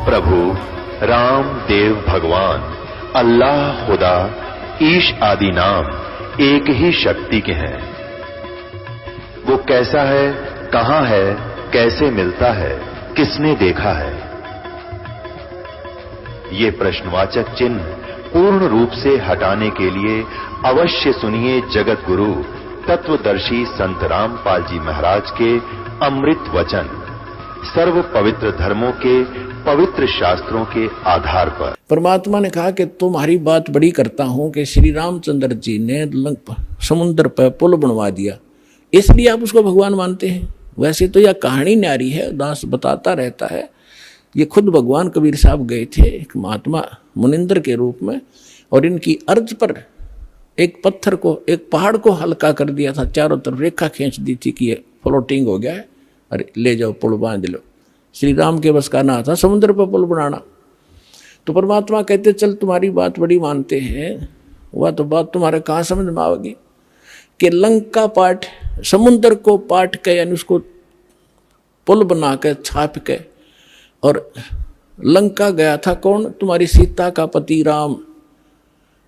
प्रभु राम देव भगवान अल्लाह खुदा ईश आदि नाम एक ही शक्ति के हैं। वो कैसा है, कहां है, कैसे मिलता है, किसने देखा है? ये प्रश्नवाचक चिन्ह पूर्ण रूप से हटाने के लिए अवश्य सुनिए जगत गुरु तत्वदर्शी संत रामपाल जी महाराज के अमृत वचन, सर्व पवित्र धर्मों के पवित्र शास्त्रों के आधार पर। परमात्मा ने कहा कि तुम्हारी बात बड़ी करता हूं कि श्री रामचंद्र जी ने समुद्र पर पुल बनवा दिया, इसलिए आप उसको भगवान मानते हैं। वैसे तो यह कहानी न्यारी है, दास बताता रहता है। ये खुद भगवान कबीर साहब गए थे एक महात्मा मुनिंदर के रूप में, और इनकी अर्ज पर एक पत्थर को, एक पहाड़ को हल्का कर दिया था, चारों तरफ रेखा खींच दी थी कि ये फ्लोटिंग हो गया है, अरे ले जाओ पुल बांध लो। श्री राम के बस का ना था समुद्र पर पुल बनाना। तो परमात्मा कहते चल तुम्हारी बात बड़ी मानते हैं, वह तो बात तुम्हारे कहाँ समझ में आवेगी कि लंका पाट, समुद्र को पाट के यानी उसको पुल बना के छाप के, और लंका गया था कौन? तुम्हारी सीता का पति राम,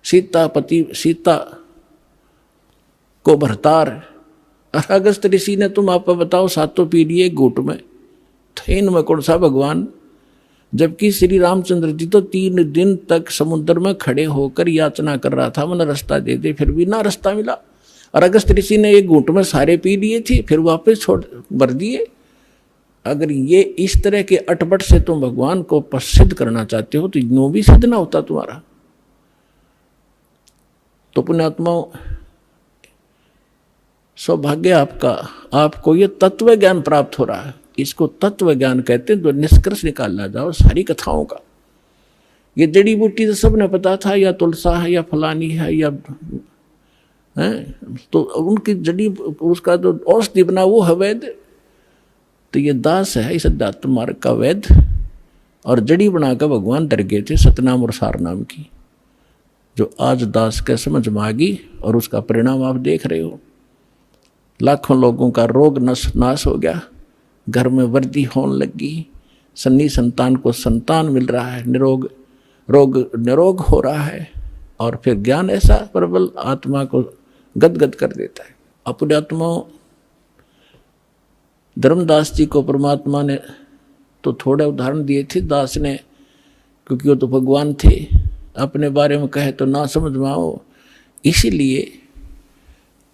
सीता को भरतार। अगस्त ऋषि ने तुम आप बताओ सातों पीढ़ी एक घूट में थे, इनमें कौन सा भगवान? जबकि श्री रामचंद्र जी तो 3 दिन तक समुद्र में खड़े होकर याचना कर रहा था, मन रास्ता दे दे, फिर भी ना रास्ता मिला। और अगस्त ऋषि ने एक घूंट में सारे पी लिए थे, फिर वापस छोड़ भर दिए। अगर ये इस तरह के अटपट से तुम भगवान को सिद्ध करना चाहते हो तो नो भी सिद्ध ना होता तुम्हारा। तो पुण्यात्माओं, सौभाग्य आपका, आपको ये तत्व ज्ञान प्राप्त हो रहा है। इसको तत्व ज्ञान कहते हैं। जो निष्कर्ष निकालना जाओ सारी कथाओं का, ये जड़ी बूटी तो सबने पता था, या तुलसा है या फलानी है या है, तो उनकी जड़ी उसका जो औषधि बना वो है वैद। तो ये दास है इस अध्यात्म मार्ग का वैद, और जड़ी बनाकर भगवान डर गए थे सतनाम और सार नाम की, जो आज दास के समझ में आ गई, और उसका परिणाम आप देख रहे हो। लाखों लोगों का रोग नाश हो गया, घर में वृद्धि होने लगी, सन्नी संतान को संतान मिल रहा है, निरोग हो रहा है। और फिर ज्ञान ऐसा प्रबल आत्मा को गदगद कर देता है। अपने आत्माओं, धर्मदास जी को परमात्मा ने तो थोड़े उदाहरण दिए थे दास ने, क्योंकि वो तो भगवान थे, अपने बारे में कहे तो ना समझ में आओ। इसीलिए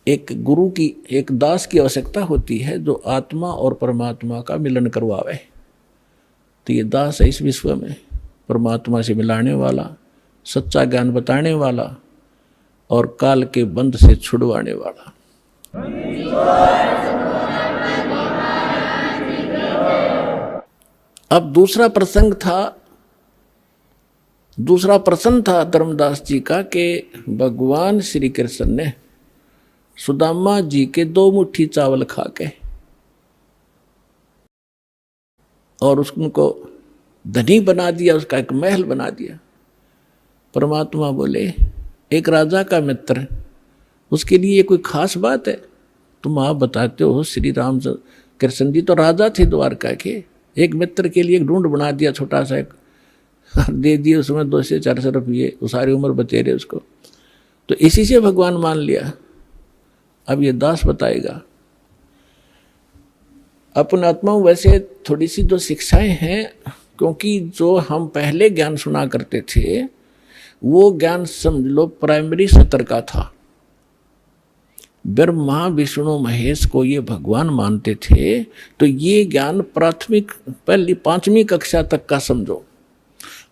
एक गुरु की, एक दास की आवश्यकता होती है जो आत्मा और परमात्मा का मिलन करवावे। तो ये दास है इस विश्व में परमात्मा से मिलाने वाला, सच्चा ज्ञान बताने वाला, और काल के बंध से छुड़वाने वाला। अब दूसरा प्रसंग था धर्मदास जी का कि भगवान श्री कृष्ण ने सुदामा जी के 2 मुट्ठी चावल खा के और उनको धनी बना दिया, उसका एक महल बना दिया। परमात्मा बोले एक राजा का मित्र, उसके लिए कोई खास बात है? तुम आप बताते हो श्री राम कृष्ण जी तो राजा थे द्वारका के, एक मित्र के लिए एक ढूंढ बना दिया छोटा सा, एक दे दिए उसमें 200-400 रुपये, वो सारी उम्र बतेरे उसको। तो इसी से भगवान मान लिया। अब ये दास बताएगा। अपने आत्माओं, वैसे थोड़ी सी जो शिक्षाएं हैं, क्योंकि जो हम पहले ज्ञान सुना करते थे वो ज्ञान समझ लो प्राइमरी स्तर का था। ब्रह्मा विष्णु महेश को ये भगवान मानते थे, तो ये ज्ञान प्राथमिक पहली 5वीं कक्षा तक का समझो।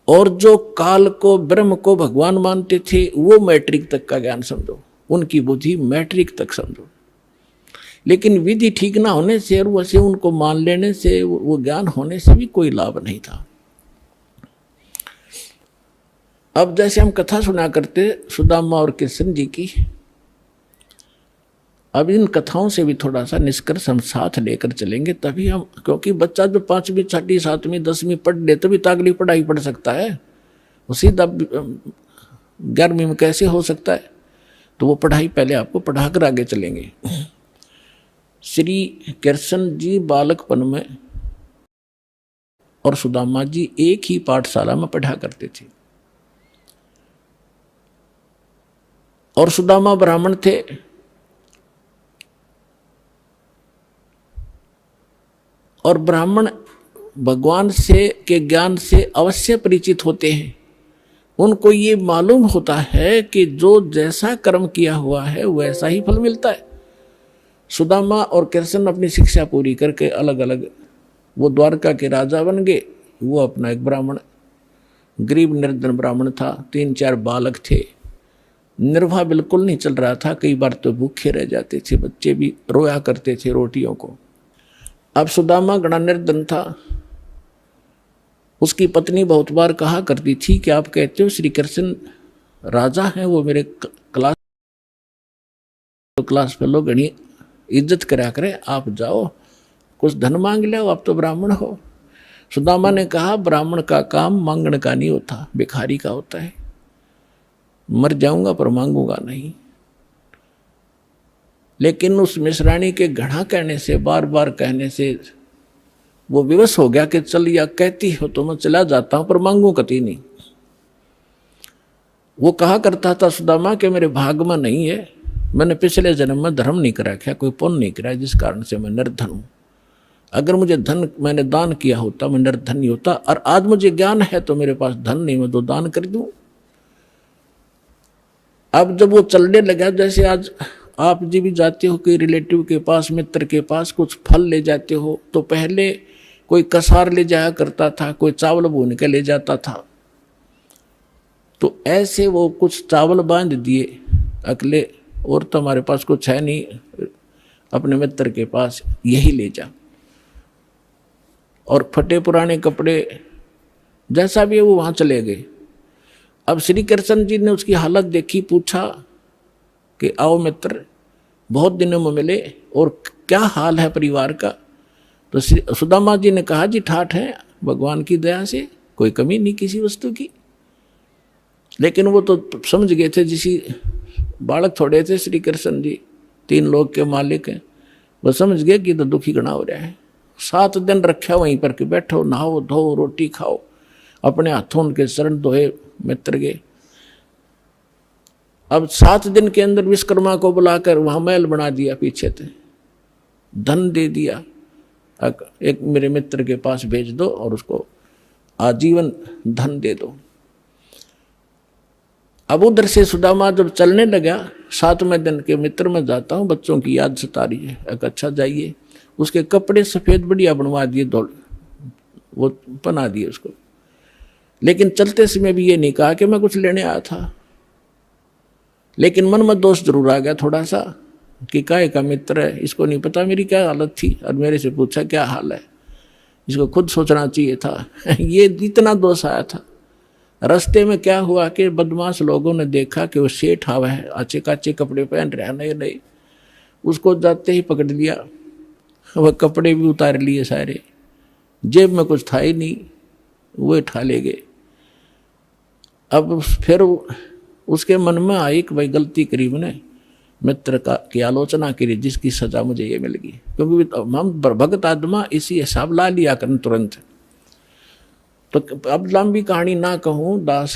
और जो काल को, ब्रह्म को भगवान मानते थे वो मैट्रिक तक का ज्ञान समझो, उनकी बुद्धि मैट्रिक तक समझो। लेकिन विधि ठीक ना होने से और वैसे उनको मान लेने से, वो ज्ञान होने से भी कोई लाभ नहीं था। अब जैसे हम कथा सुना करते सुदामा और कृष्ण जी की, अब इन कथाओं से भी थोड़ा सा निष्कर्ष हम साथ लेकर चलेंगे, तभी हम, क्योंकि बच्चा जो 5वीं 6वीं 7वीं 10वीं पढ़ ले तभी तो अगली पढ़ाई पढ़ सकता है, वो सीधा 11वीं में कैसे हो सकता है? तो वो पढ़ाई पहले आपको पढ़ाकर आगे चलेंगे। श्री कृष्ण जी बालकपन में और सुदामा जी एक ही पाठशाला में पढ़ा करते थे। और सुदामा ब्राह्मण थे, और ब्राह्मण भगवान से के ज्ञान से अवश्य परिचित होते हैं। उनको ये मालूम होता है कि जो जैसा कर्म किया हुआ है वैसा ही फल मिलता है। सुदामा और कृष्ण अपनी शिक्षा पूरी करके अलग अलग वो द्वारका के राजा बन गए। वो अपना एक ब्राह्मण, गरीब निर्धन ब्राह्मण था, 3-4 बालक थे, निर्वाह बिल्कुल नहीं चल रहा था। कई बार तो भूखे रह जाते थे, बच्चे भी रोया करते थे रोटियों को। अब सुदामा गणा निर्धन था। उसकी पत्नी बहुत बार कहा करती थी कि आप कहते हो श्री कृष्ण राजा हैं, वो मेरे क्लास पे लोग घनी इज्जत करा करे, आप जाओ कुछ धन मांग लो, आप तो ब्राह्मण हो। सुदामा ने कहा ब्राह्मण का काम मांगने का नहीं होता, भिखारी का होता है। मर जाऊंगा पर मांगूंगा नहीं। लेकिन उस मिश्राणी के घड़ा कहने से, बार बार कहने से वो विवश हो गया कि चल या कहती हो तो मैं चला जाता हूं पर मांगू कति नहीं। वो कहा करता था सुदामा कि मेरे भाग में नहीं है, मैंने पिछले जन्म में धर्म नहीं करा, क्या कोई पुण्य नहीं करा, जिस कारण से मैं निर्धन हूं। अगर मुझे धन मैंने दान किया होता मैं निर्धन नहीं होता, और आज मुझे ज्ञान है तो मेरे पास धन नहीं, मैं तो दान कर दूं। अब जब वो चलने लगा, जैसे आज आप जी भी जाते हो कोई रिलेटिव के पास, मित्र के पास कुछ फल ले जाते हो, तो पहले कोई कसार ले जाया करता था, कोई चावल भून के ले जाता था। तो ऐसे वो कुछ चावल बांध दिए अगले, और तो हमारे पास कुछ है नहीं, अपने मित्र के पास यही ले जा। और फटे पुराने कपड़े जैसा भी है वो वहां चले गए। अब श्री कृष्ण जी ने उसकी हालत देखी, पूछा कि आओ मित्र, बहुत दिनों में मिले और क्या हाल है परिवार का। तो सुदामा जी ने कहा जी ठाठ है, भगवान की दया से कोई कमी नहीं किसी वस्तु की। लेकिन वो तो समझ गए थे, जिसी बालक थोड़े थे श्री कृष्ण जी, 3 लोग के मालिक हैं, वो समझ गए कि तो दुखी गणा हो रहा है। 7 दिन रखा वहीं पर कि बैठो, नहाओ धो, रोटी खाओ, अपने हाथों उनके शरण धोए मित्र के। अब 7 दिन के अंदर विश्वकर्मा को बुलाकर वहां महल बना दिया, पीछे थे, धन दे दिया, एक मेरे मित्र के पास भेज दो और उसको आजीवन धन दे दो। अब उधर से सुदामा जब चलने लगा, 7वें दिन के मित्र में जाता हूँ, बच्चों की याद सता रही है, एक अच्छा जाइए। उसके कपड़े सफेद बढ़िया बनवा दिए, दौड़ वो पहना दिए उसको। लेकिन चलते समय भी ये नहीं कहा कि मैं कुछ लेने आया था। लेकिन मन में दोष जरूर आ गया थोड़ा सा कि काहे का मित्र है, इसको नहीं पता मेरी क्या हालत थी, और मेरे से पूछा क्या हाल है, इसको खुद सोचना चाहिए था। ये इतना दोष आया था। रास्ते में क्या हुआ कि बदमाश लोगों ने देखा कि वो सेठ आवा है, अच्छे काचे कपड़े पहन रहा है, नए नए, उसको जाते ही पकड़ लिया। वह कपड़े भी उतार लिए सारे, जेब में कुछ था ही नहीं, वो उठा ले गए। अब फिर उसके मन में आई कि भाई गलती करी मैंने, मित्र का की आलोचना करी, जिसकी सजा मुझे ये मिल गई। क्योंकि हम भगत आत्मा इसी हिसाब ला लिया करन तुरंत। तो अब लंबी कहानी ना कहूँ, दास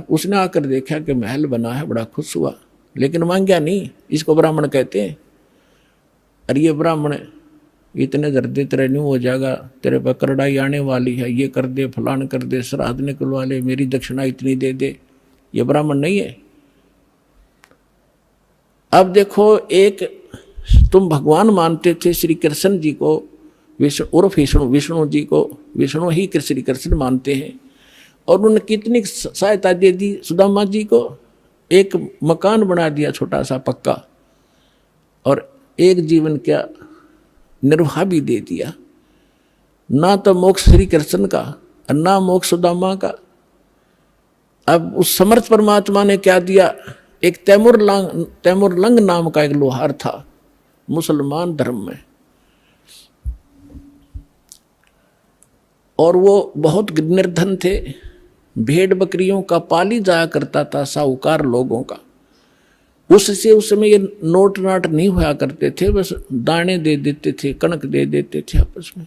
उसने आकर देखा कि महल बना है, बड़ा खुश हुआ, लेकिन मांगा नहीं। इसको ब्राह्मण कहते हैं। अरे ये ब्राह्मण इतने दर्दे तेरे नहीं हो जाएगा, तेरे पर करड़ाई आने वाली है, ये कर दे, फलान कर दे, श्राद्ध निकलवा ले, मेरी दक्षिणा इतनी दे दे, ये ब्राह्मण नहीं है। अब देखो, एक तुम भगवान मानते थे श्री कृष्ण जी को, विष्णु उर्फ विष्णु जी को, विष्णु ही श्री कृष्ण मानते हैं, और उन्होंने कितनी सहायता दे दी सुदामा जी को। एक मकान बना दिया छोटा सा पक्का, और एक जीवन का निर्वाह भी दे दिया। ना तो मोक्ष श्री कृष्ण का और ना मोक्ष सुदामा का। अब उस समर्थ परमात्मा ने क्या दिया, एक तैमुरलंग नाम का एक लोहार था मुसलमान धर्म में, और वो बहुत निर्धन थे, भेड़ बकरियों का पाली जाया करता था साहूकार लोगों का। उससे उस समय ये नोट नाट नहीं हुआ करते थे, बस दाने दे देते थे, कणक दे देते थे आपस में,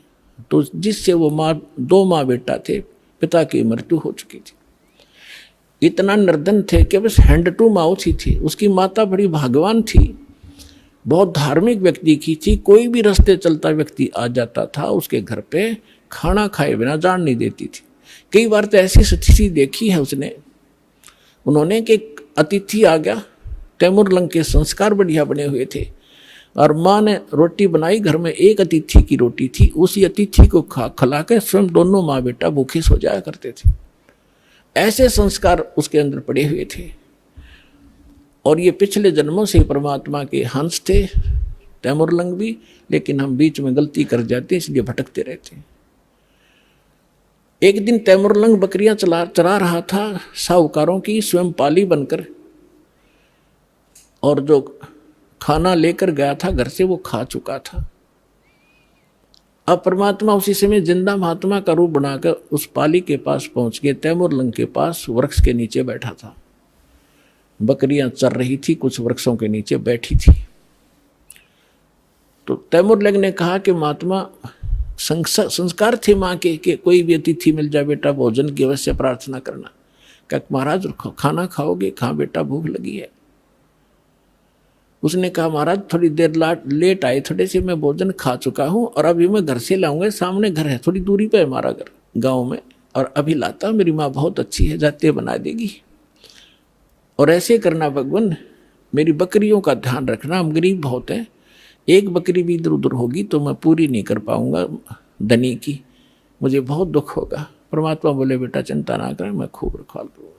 तो जिससे वो दो माँ बेटा थे, पिता की मृत्यु हो चुकी थी। इतना निर्धन थे कि बस हैंड टू माउथ ही थी। उसकी माता बड़ी भाग्यवान थी, बहुत धार्मिक व्यक्ति की थी। कोई भी रास्ते चलता व्यक्ति आ जाता था उसके घर पे खाना खाए बिना जान नहीं देती थी। कई बार तो ऐसी स्थिति देखी है उन्होंने कि अतिथि आ गया, तैमूर लंग के संस्कार बढ़िया बने हुए थे और माँ ने रोटी बनाई, घर में एक अतिथि की रोटी थी, उसी अतिथि को खिला के स्वयं दोनों माँ बेटा भूखे सो जाया करते थे। ऐसे संस्कार उसके अंदर पड़े हुए थे। और ये पिछले जन्मों से परमात्मा के हंस थे तैमूर लंग भी, लेकिन हम बीच में गलती कर जाते इसलिए भटकते रहते। एक दिन तैमूर लंग बकरियां चरा रहा था साहूकारों की, स्वयं पाली बनकर, और जो खाना लेकर गया था घर से वो खा चुका था। अब परमात्मा उसी समय जिंदा महात्मा का रूप बनाकर उस पाली के पास पहुंच गए। तैमूर लंग के पास वृक्ष के नीचे बैठा था, बकरियां चर रही थी, कुछ वृक्षों के नीचे बैठी थी। तो तैमूर लंग ने कहा कि महात्मा, संस्कार थे माँ के कि कोई भी अतिथि मिल जाए बेटा भोजन की अवश्य प्रार्थना करना। क्या महाराज खाना खाओगे? कहाँ बेटा भूख लगी है। उसने कहा महाराज थोड़ी देर लेट आए थोड़े से, मैं भोजन खा चुका हूँ और अभी मैं घर से लाऊंगा, सामने घर है, थोड़ी दूरी पे है हमारा घर गाँव में, और अभी लाता। मेरी माँ बहुत अच्छी है, जाते बना देगी। और ऐसे करना भगवान, मेरी बकरियों का ध्यान रखना, हम गरीब बहुत हैं, एक बकरी भी इधर उधर होगी तो मैं पूरी नहीं कर पाऊंगा धनी की, मुझे बहुत दुख होगा। परमात्मा बोले बेटा चिंता ना करें, मैं खूब रखवाल दूंगा।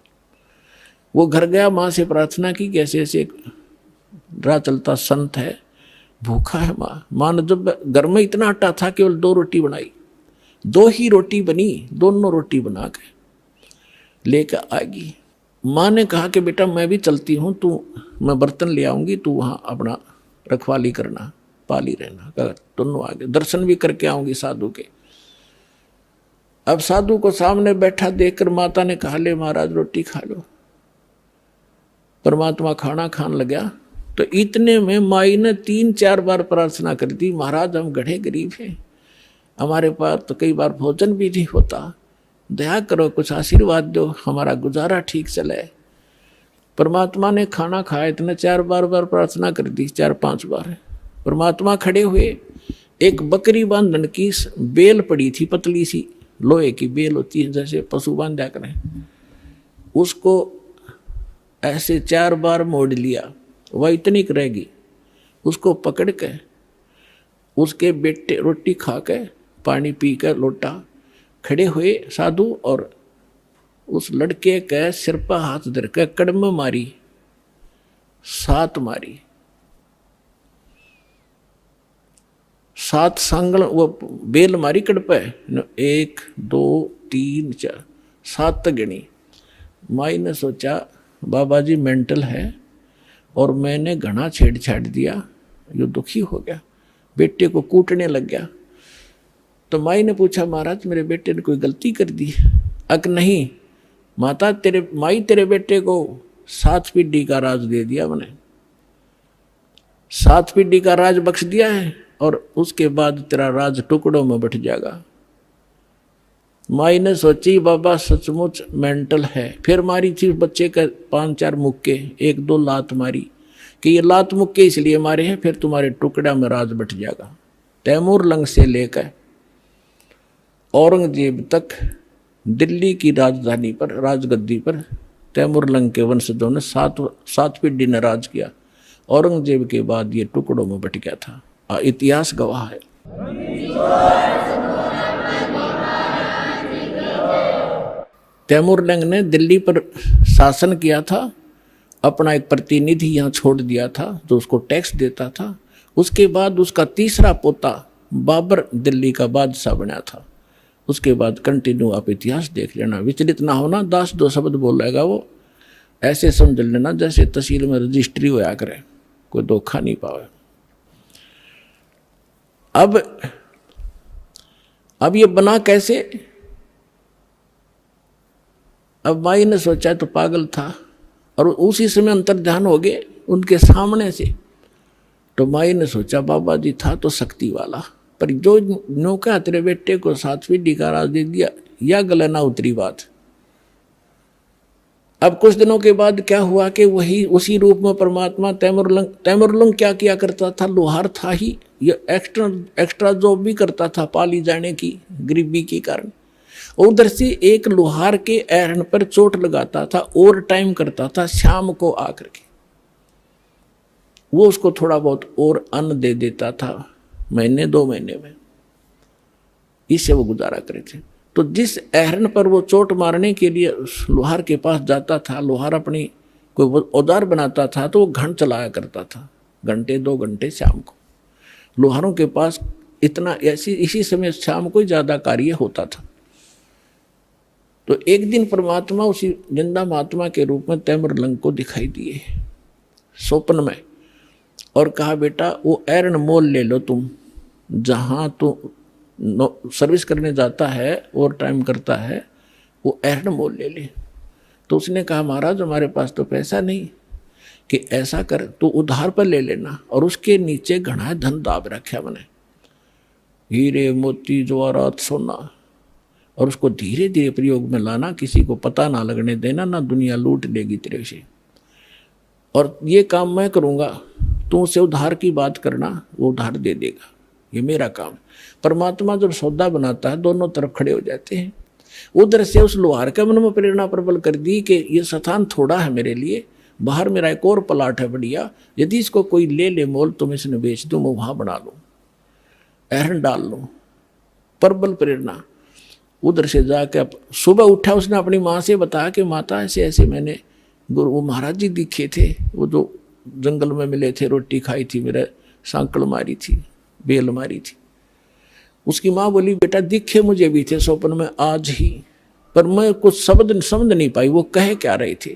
वो घर गया, माँ से प्रार्थना की, कैसे ऐसे राह चलता संत है, भूखा है। माँ ने जब घर में इतना आटा था केवल 2 रोटी बनाई, 2 ही रोटी बनी, दोनों रोटी बना के लेकर आ गई। माँ ने कहा कि बेटा मैं भी चलती हूँ, मैं बर्तन ले आऊंगी, तू वहाँ अपना रखवाली करना, पाली रहना। दोनों आगे दर्शन भी करके आऊंगी साधु के। अब साधु को सामने बैठा देखकर माता ने कहा ले महाराज रोटी खा लो। परमात्मा खाना खान लगा तो इतने में माई ने 3-4 बार प्रार्थना कर दी, महाराज हम गढ़े गरीब हैं, हमारे पास तो कई बार भोजन भी नहीं होता, दया करो, कुछ आशीर्वाद दो, हमारा गुजारा ठीक चले। परमात्मा ने खाना खाया, इतने 4 बार प्रार्थना कर दी, 4-5 बार। परमात्मा खड़े हुए, एक बकरी बांधन की बेल पड़ी थी, पतली सी लोहे की बेल होती है जैसे पशु बांधा करें, उसको ऐसे 4 बार मोड़ लिया, वह इतनी रहेगी, उसको पकड़ के उसके बेटे रोटी खा के पानी पी कर लोटा खड़े हुए साधु, और उस लड़के के सिर पर हाथ धर के कड़म मारी, 7 मारी, 7 सांगल वो बेल मारी कड़ पे, 1 2 3 4 7 तक गिनी। माई ने सोचा बाबा जी मेंटल है और मैंने घना छेड़छाड़ दिया, ये दुखी हो गया, बेटे को कूटने लग गया। तो माई ने पूछा महाराज मेरे बेटे ने कोई गलती कर दी? अक नहीं माता, तेरे बेटे को 7 पीढ़ी का राज दे दिया मैंने, 7 पीढ़ी का राज बख्श दिया है और उसके बाद तेरा राज टुकड़ों में बट जाएगा। माई ने सोची बाबा सचमुच मेंटल है। फिर मारी थी बच्चे का 5-4 मुक्के, 1-2 लात मारी कि ये लात मुक्के इसलिए मारे हैं, फिर तुम्हारे टुकड़ा में राज बट जाएगा। तैमूर लंग से लेकर औरंगजेब तक दिल्ली की राजधानी पर, राजगद्दी पर तैमूर लंग के वंशजों ने 7 पीढ़ी ने राज किया। औरंगजेब के बाद ये टुकड़ों में बट गया था, इतिहास गवाह है। तैमूर लंग ने दिल्ली पर शासन किया था, अपना एक प्रतिनिधि यहाँ छोड़ दिया था जो उसको टैक्स देता था। उसके बाद उसका तीसरा पोता बाबर दिल्ली का बादशाह बना था। उसके बाद कंटिन्यू आप इतिहास देख लेना, विचलित ना होना, 10-2 शब्द बोलेगा वो, ऐसे समझ लेना जैसे तहसील में रजिस्ट्री होया करे, कोई धोखा नहीं पावे। अब ये बना कैसे? अब माई ने सोचा तो पागल था, और उसी समय अंतर ध्यान हो गए उनके सामने से। तो माई ने सोचा बाबा जी था तो शक्ति वाला, पर जो नौका तेरे बेटे को 7वीं डी का राज दे दिया, या गले ना उतरी बात। अब कुछ दिनों के बाद क्या हुआ कि वही उसी रूप में परमात्मा तैमुरलंग क्या किया करता था, लोहार था ही, ये एक्स्ट्रा जॉब भी करता था पाली जाने की गरीबी के कारण। उधर से एक लोहार के एरन पर चोट लगाता था, ओवर टाइम करता था शाम को आकर के, वो उसको थोड़ा बहुत और अन्न दे देता था महीने 2 महीने में, इससे वो गुजारा करे थे। तो जिस एहरन पर वो चोट मारने के लिए लोहार के पास जाता था, लोहार अपनी कोई औजार बनाता था तो वो घंट चलाया करता था, घंटे 2 घंटे शाम को। लोहारों के पास इतना इसी समय शाम को ही ज्यादा कार्य होता था। तो एक दिन परमात्मा उसी जिंदा महात्मा के रूप में तैमुरलंग को दिखाई दिए स्वप्न में, और कहा बेटा वो एरन मोल ले लो तुम, जहां तो सर्विस करने जाता है और टाइम करता है, वो एरन मोल ले ले। तो उसने कहा महाराज हमारे पास तो पैसा नहीं, कि ऐसा कर तो उधार पर ले लेना, और उसके नीचे घना धन दाब रखा मैंने, हीरे मोती जवाहरात सोना, और उसको धीरे धीरे प्रयोग में लाना, किसी को पता ना लगने देना, ना दुनिया लूट लेगी तेरे से, और ये काम मैं करूँगा, तू उसे उधार की बात करना, वो उधार दे देगा, ये मेरा काम। परमात्मा जब सौदा बनाता है दोनों तरफ खड़े हो जाते हैं। उधर से उस लोहार के मन में प्रेरणा प्रबल कर दी कि ये स्थान थोड़ा है मेरे लिए, बाहर मेरा एक और प्लाट है बढ़िया, यदि इसको कोई ले ले मोल तो मैं इसने बेच दूँ, मैं वहाँ बना लूँ, एहरन डाल लूँ। प्रबल प्रेरणा। उधर से जाके सुबह उठा, उसने अपनी माँ से बताया कि माता ऐसे ऐसे मैंने वो महाराज जी दिखे थे, वो जो जंगल में मिले थे, रोटी खाई थी, मेरे सांकड़ मारी थी, बेल मारी थी। उसकी माँ बोली बेटा दिखे मुझे भी थे स्वप्न में आज ही, पर मैं कुछ शब्द समझ नहीं पाई वो कहे क्या रहे थे।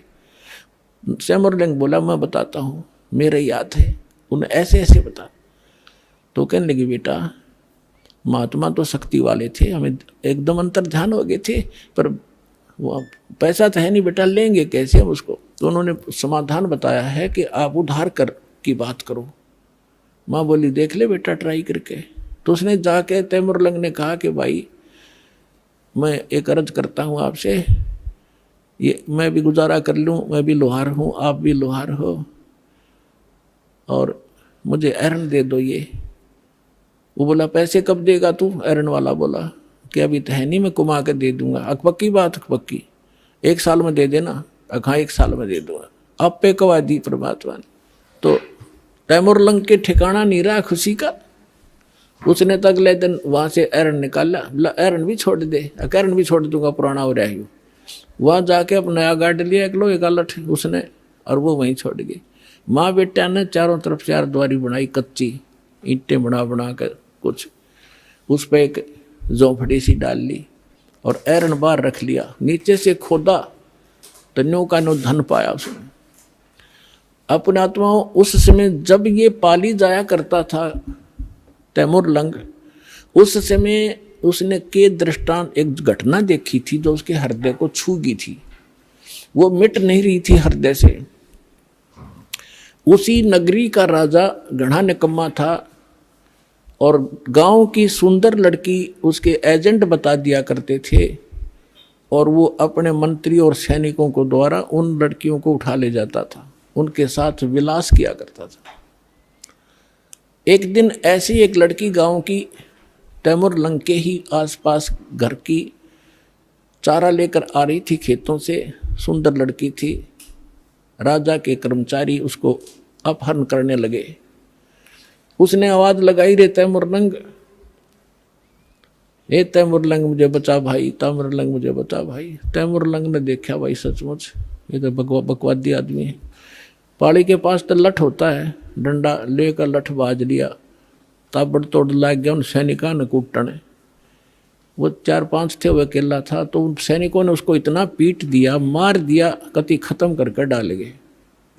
तैमुरलंग बोला मैं बताता हूँ, मेरे याद है, उन्हें ऐसे ऐसे बता। तो कहने लगी बेटा महात्मा तो शक्ति वाले थे, हमें एकदम अंतर ध्यान हो गए थे, पर वो पैसा तो है नहीं बेटा, लेंगे कैसे हम उसको। तो उन्होंने समाधान बताया है कि आप उधार कर की बात करो। माँ बोली देख ले बेटा ट्राई करके। तो उसने जाके तैमुरलंग ने कहा कि भाई मैं एक अर्ज करता हूँ आपसे, ये मैं भी गुजारा कर लूँ, मैं भी लोहार हूँ, आप भी लोहार हो, और मुझे एरन दे दो ये। वो बोला पैसे कब देगा तू? एरन वाला बोला कि अभी तो है नहीं, मैं कुमा के दे दूंगा। पक्की बात? पक्की, 1 साल में दे देना। हाँ 1 साल में दे दूंगा। अब पे कवा दी परमात्मा ने। तो तैमुरलंग के ठिकाना नहीं रहा खुशी का। उसने तो अगले दिन वहां से एरन निकाला, बोला एरन भी छोड़ दे। एरन भी छोड़ दूंगा, पुराना हो रहा है। वहां जाके अब नया गाड़ लिया एक लोहे का लठ उसने, और वो वहीं छोड़ गई। माँ बेटा ने चारों तरफ 4 द्वारी बनाई, कच्ची ईंटें बना बना कर कुछ, उस पर एक झोंपड़ी सी डाल ली और एरन बाहर रख लिया। नीचे से खोदा तो न्यू का नो धन पाया उसने। अपने आत्माओं उस समय जब ये पाली जाया करता था तैमुरलंग, उस समय उसने के दृष्टांत एक घटना देखी थी जो उसके हृदय को छू गई थी, वो मिट नहीं रही थी हृदय से। उसी नगरी का राजा घना निकम्मा था और गांव की सुंदर लड़की उसके एजेंट बता दिया करते थे, और वो अपने मंत्री और सैनिकों को द्वारा उन लड़कियों को उठा ले जाता था, उनके साथ विलास किया करता था। एक दिन ऐसी एक लड़की गांव की तैमुरलंग के ही आसपास घर की चारा लेकर आ रही थी खेतों से। सुंदर लड़की थी। राजा के कर्मचारी उसको अपहरण करने लगे। उसने आवाज लगाई, रे तैमुरलंग, ए तैमुरलंग मुझे बचा भाई, तैमुरलंग मुझे बचा भाई। तैमुरलंग ने देखा भाई सचमुच ये तो बकवादी आदमी है। पाड़ी के पास तो लठ होता है, डंडा लेकर लठ बाज लिया, ताबड़ तोड़ लाग गया उन सैनिकों ने कूटने। वो 4-5 थे, वो अकेला था। तो उन सैनिकों ने उसको इतना पीट दिया, मार दिया, कति खत्म करके डाल गए,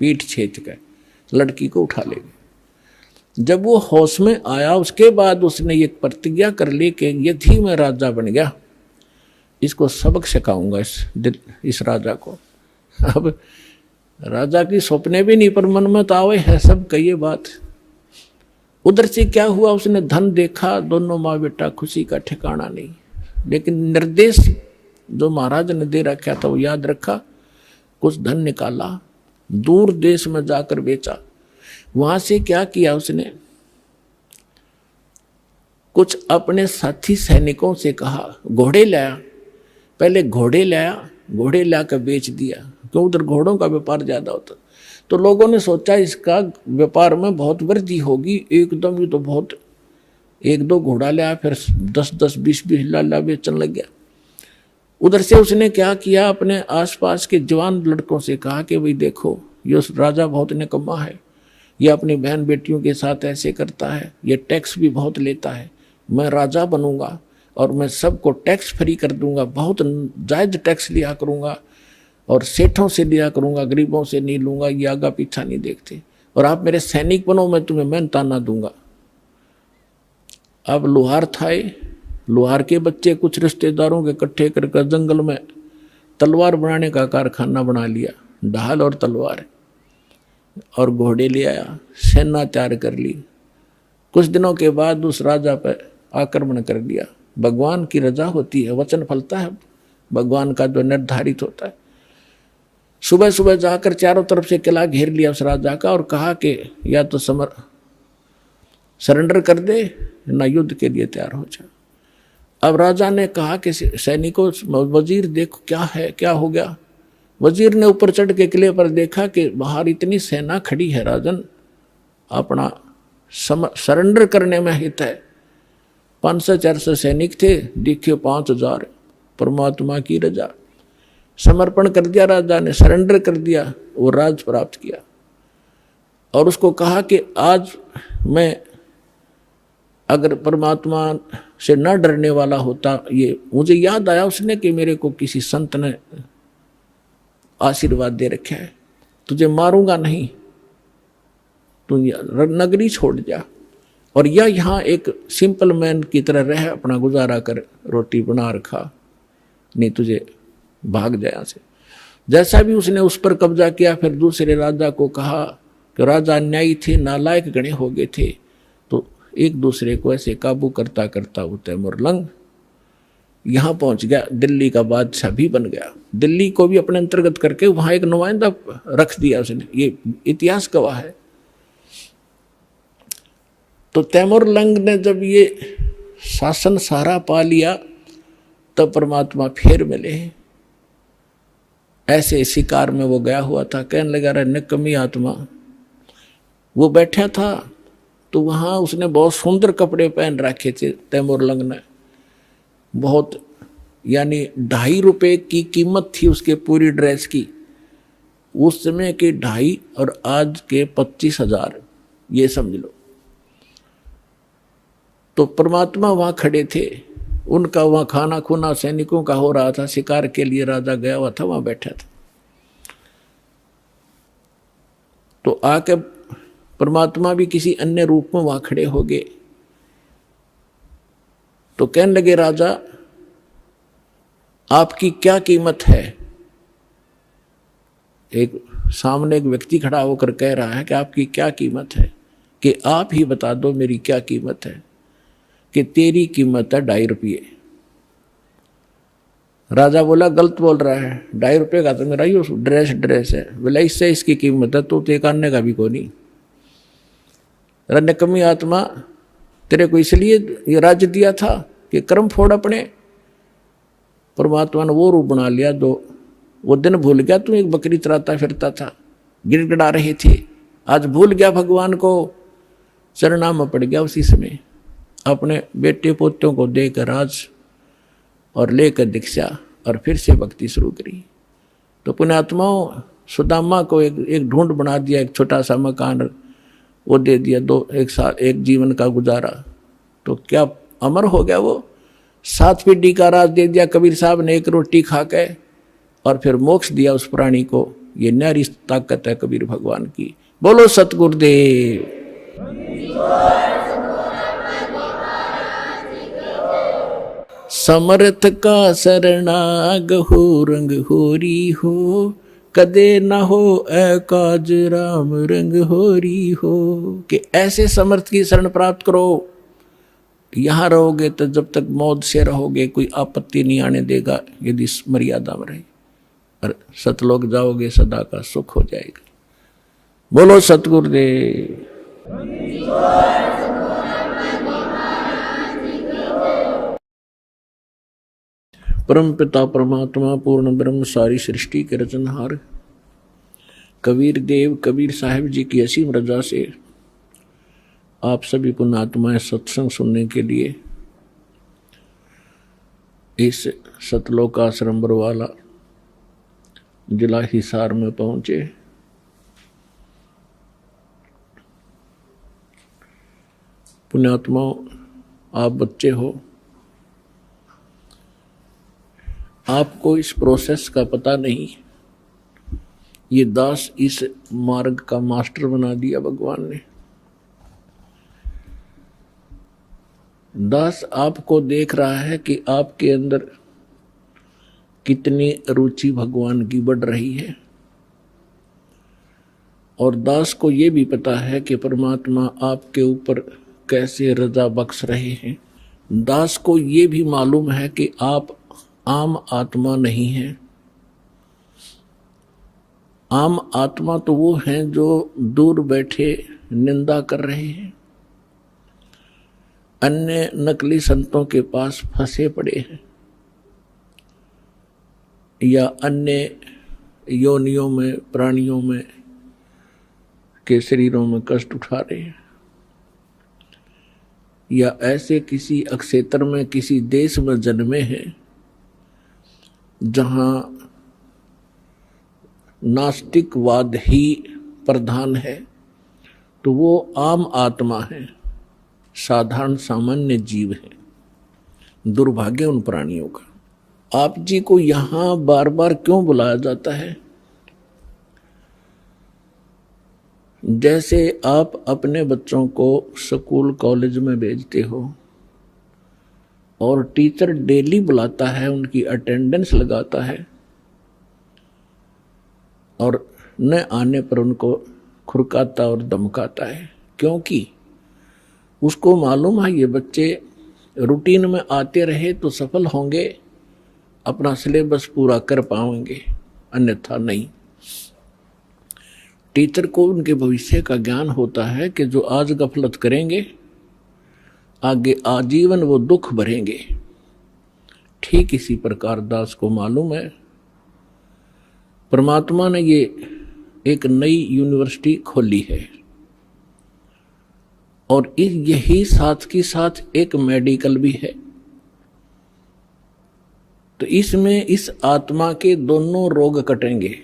पीठ छेद कर लड़की को उठा ले गए। जब वो होश में आया उसके बाद उसने ये प्रतिज्ञा कर ली कि यदि मैं राजा बन गया इसको सबक सिखाऊंगा इस राजा को। अब राजा की सपने भी नहीं, पर मन में तो आवे है सब कहिए बात। उधर से क्या हुआ, उसने धन देखा, दोनों माँ बेटा खुशी का ठिकाना नहीं। लेकिन निर्देश जो महाराज ने दे रखा था वो याद रखा, कुछ धन निकाला, दूर देश में जाकर बेचा। वहां से क्या किया उसने, कुछ अपने साथी सैनिकों से कहा घोड़े लाया, पहले घोड़े लाया, घोड़े लाकर बेच दिया, क्यों उधर घोड़ों का व्यापार ज्यादा होता। तो लोगों ने सोचा इसका व्यापार में बहुत वृद्धि होगी, एकदम ये तो बहुत, एक दो घोड़ा लाया, फिर 10-10, 20-20 लाला बेचने लग गया। उधर से उसने क्या किया, अपने आसपास के जवान लड़कों से कहा कि भाई देखो ये राजा बहुत निकम्मा है, ये अपनी बहन बेटियों के साथ ऐसे करता है, ये टैक्स भी बहुत लेता है, मैं राजा बनूंगा और मैं सबको टैक्स फ्री कर दूंगा, बहुत जायज टैक्स लिया करूंगा और सेठों से लिया करूंगा, गरीबों से नहीं लूंगा, ये आगा पीछा नहीं देखते, और आप मेरे सैनिक बनो, मैं तुम्हें मेहनताना दूंगा। अब लोहार था, लोहार के बच्चे कुछ रिश्तेदारों के इकट्ठे करके जंगल में तलवार बनाने का कारखाना बना लिया, ढाल और तलवार और घोड़े ले आया, सेना तैयार कर ली। कुछ दिनों के बाद उस राजा पर आक्रमण कर दिया। भगवान की रजा होती है, वचन फलता है भगवान का जो निर्धारित होता है। सुबह सुबह जाकर चारों तरफ से किला घेर लिया उस राजा का और कहा कि या तो सरेंडर कर दे ना युद्ध के लिए तैयार हो जा। अब राजा ने कहा कि सैनिकों, वजीर देखो क्या है, क्या हो गया। वजीर ने ऊपर चढ़ के किले पर देखा कि बाहर इतनी सेना खड़ी है, राजन अपना सरेंडर करने में हित है। 500-400 सैनिक थे, दिखे 5000। परमात्मा की रजा, समर्पण कर दिया राजा ने, सरेंडर कर दिया, वो राज प्राप्त किया। और उसको कहा कि आज मैं अगर परमात्मा से न डरने वाला होता, ये मुझे याद आया उसने कि मेरे को किसी संत ने आशीर्वाद दे रखा है, तुझे मारूंगा नहीं, तू नगरी छोड़ जा और या यहाँ एक सिंपल मैन की तरह रह, अपना गुजारा कर, रोटी बना रखा, नहीं तुझे भाग जाए यहाँ से। जैसा भी उसने उस पर कब्जा किया, फिर दूसरे राजा को कहा कि राजा अन्यायी थे, नालायक गणे हो गए थे, तो एक दूसरे को ऐसे काबू करता करता वो तैमुरलंग यहाँ पहुंच गया, दिल्ली का बादशाह भी बन गया। दिल्ली को भी अपने अंतर्गत करके वहां एक नुमाइंदा रख दिया उसने, ये इतिहास गवाह है। तो तैमुरलंग ने जब ये शासन सारा पा लिया, तब परमात्मा फिर मिले। ऐसे शिकार में वो गया हुआ था, कहने लगा रे निकम्मी आत्मा। वो बैठा था तो वहां उसने बहुत सुंदर कपड़े पहन रखे थे तैमुरलंग ने, बहुत, यानी 2.5 रुपए की कीमत थी उसके पूरी ड्रेस की, उस समय के 2.5 और आज के 25,000, ये समझ लो। तो परमात्मा वहां खड़े थे, उनका वहां खाना खुना सैनिकों का हो रहा था, शिकार के लिए राजा गया हुआ था, वहां बैठा था। तो आके परमात्मा भी किसी अन्य रूप में वहां खड़े हो गए। तो कहने लगे राजा आपकी क्या कीमत है। एक सामने एक व्यक्ति खड़ा होकर कह रहा है कि आपकी क्या कीमत है, कि आप ही बता दो मेरी क्या कीमत है, कि तेरी कीमत है 2.5 रुपये। राजा बोला गलत बोल रहा है, 2.5 रुपये का तो मेरा ही ड्रेस है। बोला इससे इसकी कीमत है, तो एक आने का भी को नहीं। निकम्मी आत्मा, तेरे को इसलिए ये राज्य दिया था कि कर्म फोड़ अपने। परमात्मा ने वो रूप बना लिया, जो वो दिन भूल गया तू एक बकरी चराता फिरता था, गिड़गिड़ा रहे थे, आज भूल गया भगवान को, चरणा में पड़ गया उसी समय। अपने बेटे पोतों को देकर राज और लेकर दीक्षा और फिर से भक्ति शुरू करी। तो पुण्यात्माओं, सुदामा को एक ढूंढ बना दिया, एक छोटा सा मकान वो दे दिया, एक जीवन का गुजारा, तो क्या अमर हो गया वो। 7 पीढ़ी का राज दे दिया कबीर साहब ने, एक रोटी खा के, और फिर मोक्ष दिया उस प्राणी को। ये न्यारी ताकत है कबीर भगवान की। बोलो सतगुरुदेव। समर्थ का शरणाग हो, रंग होरी हो, कदे न हो ऐ काज राम रंग होरी हो। कि ऐसे समर्थ की शरण प्राप्त करो, यहां रहोगे तो जब तक मौत से रहोगे कोई आपत्ति नहीं आने देगा, यदि मर्यादा में रहे, और सतलोक जाओगे सदा का सुख हो जाएगा। बोलो सतगुरुदेव। परम पिता परमात्मा पूर्ण ब्रह्म सारी सृष्टि के रचनहार कबीर देव कबीर साहिब जी की असीम रजा से आप सभी पुण्यात्माएं सत्संग सुनने के लिए इस सतलोक आश्रम बरवाला जिला हिसार में पहुंचे। पुण्यात्माओं, आप बच्चे हो, आपको इस प्रोसेस का पता नहीं। ये दास इस मार्ग का मास्टर बना दिया भगवान ने। दास आपको देख रहा है कि आपके अंदर कितनी रुचि भगवान की बढ़ रही है, और दास को ये भी पता है कि परमात्मा आपके ऊपर कैसे रजा बख्श रहे हैं। दास को ये भी मालूम है कि आप आम आत्मा नहीं हैं। आम आत्मा तो वो हैं जो दूर बैठे निंदा कर रहे हैं, अन्य नकली संतों के पास फंसे पड़े हैं, या अन्य योनियों में प्राणियों में के शरीरों में कष्ट उठा रहे हैं, या ऐसे किसी अक्षेत्र में किसी देश में जन्मे हैं जहां नास्तिकवाद ही प्रधान है, तो वो आम आत्मा है, साधारण सामान्य जीव है। दुर्भाग्य उन प्राणियों का। आप जी को यहां बार बार क्यों बुलाया जाता है? जैसे आप अपने बच्चों को स्कूल कॉलेज में भेजते हो और टीचर डेली बुलाता है, उनकी अटेंडेंस लगाता है, और न आने पर उनको खुरकाता और धमकाता है, क्योंकि उसको मालूम है ये बच्चे रूटीन में आते रहे तो सफल होंगे, अपना सिलेबस पूरा कर पाएंगे, अन्यथा नहीं। टीचर को उनके भविष्य का ज्ञान होता है कि जो आज गफलत करेंगे आगे आजीवन वो दुख भरेंगे। ठीक इसी प्रकार दास को मालूम है परमात्मा ने ये एक नई यूनिवर्सिटी खोली है, और यही साथ के साथ एक मेडिकल भी है। तो इसमें इस आत्मा के दोनों रोग कटेंगे,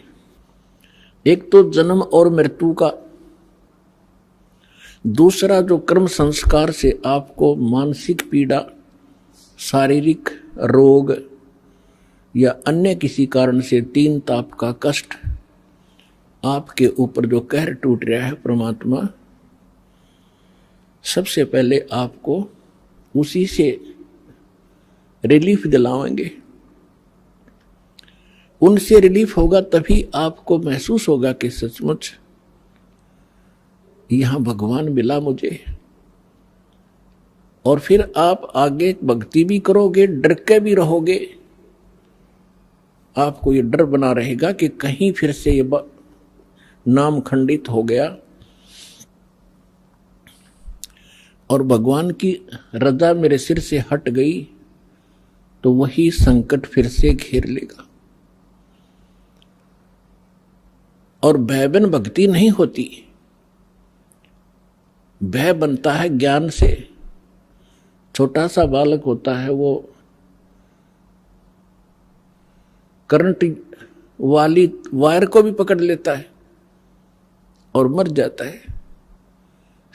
एक तो जन्म और मृत्यु का, दूसरा जो कर्म संस्कार से आपको मानसिक पीड़ा, शारीरिक रोग या अन्य किसी कारण से तीन ताप का कष्ट आपके ऊपर जो कहर टूट रहा है, परमात्मा सबसे पहले आपको उसी से रिलीफ दिलाएंगे। उनसे रिलीफ होगा तभी आपको महसूस होगा कि सचमुच यहां भगवान मिला मुझे। और फिर आप आगे भक्ति भी करोगे, डर के भी रहोगे। आपको ये डर बना रहेगा कि कहीं फिर से ये नाम खंडित हो गया और भगवान की रजा मेरे सिर से हट गई तो वही संकट फिर से घेर लेगा। और भयबन भक्ति नहीं होती, भय बनता है ज्ञान से। छोटा सा बालक होता है, वो करंट वाली वायर को भी पकड़ लेता है और मर जाता है,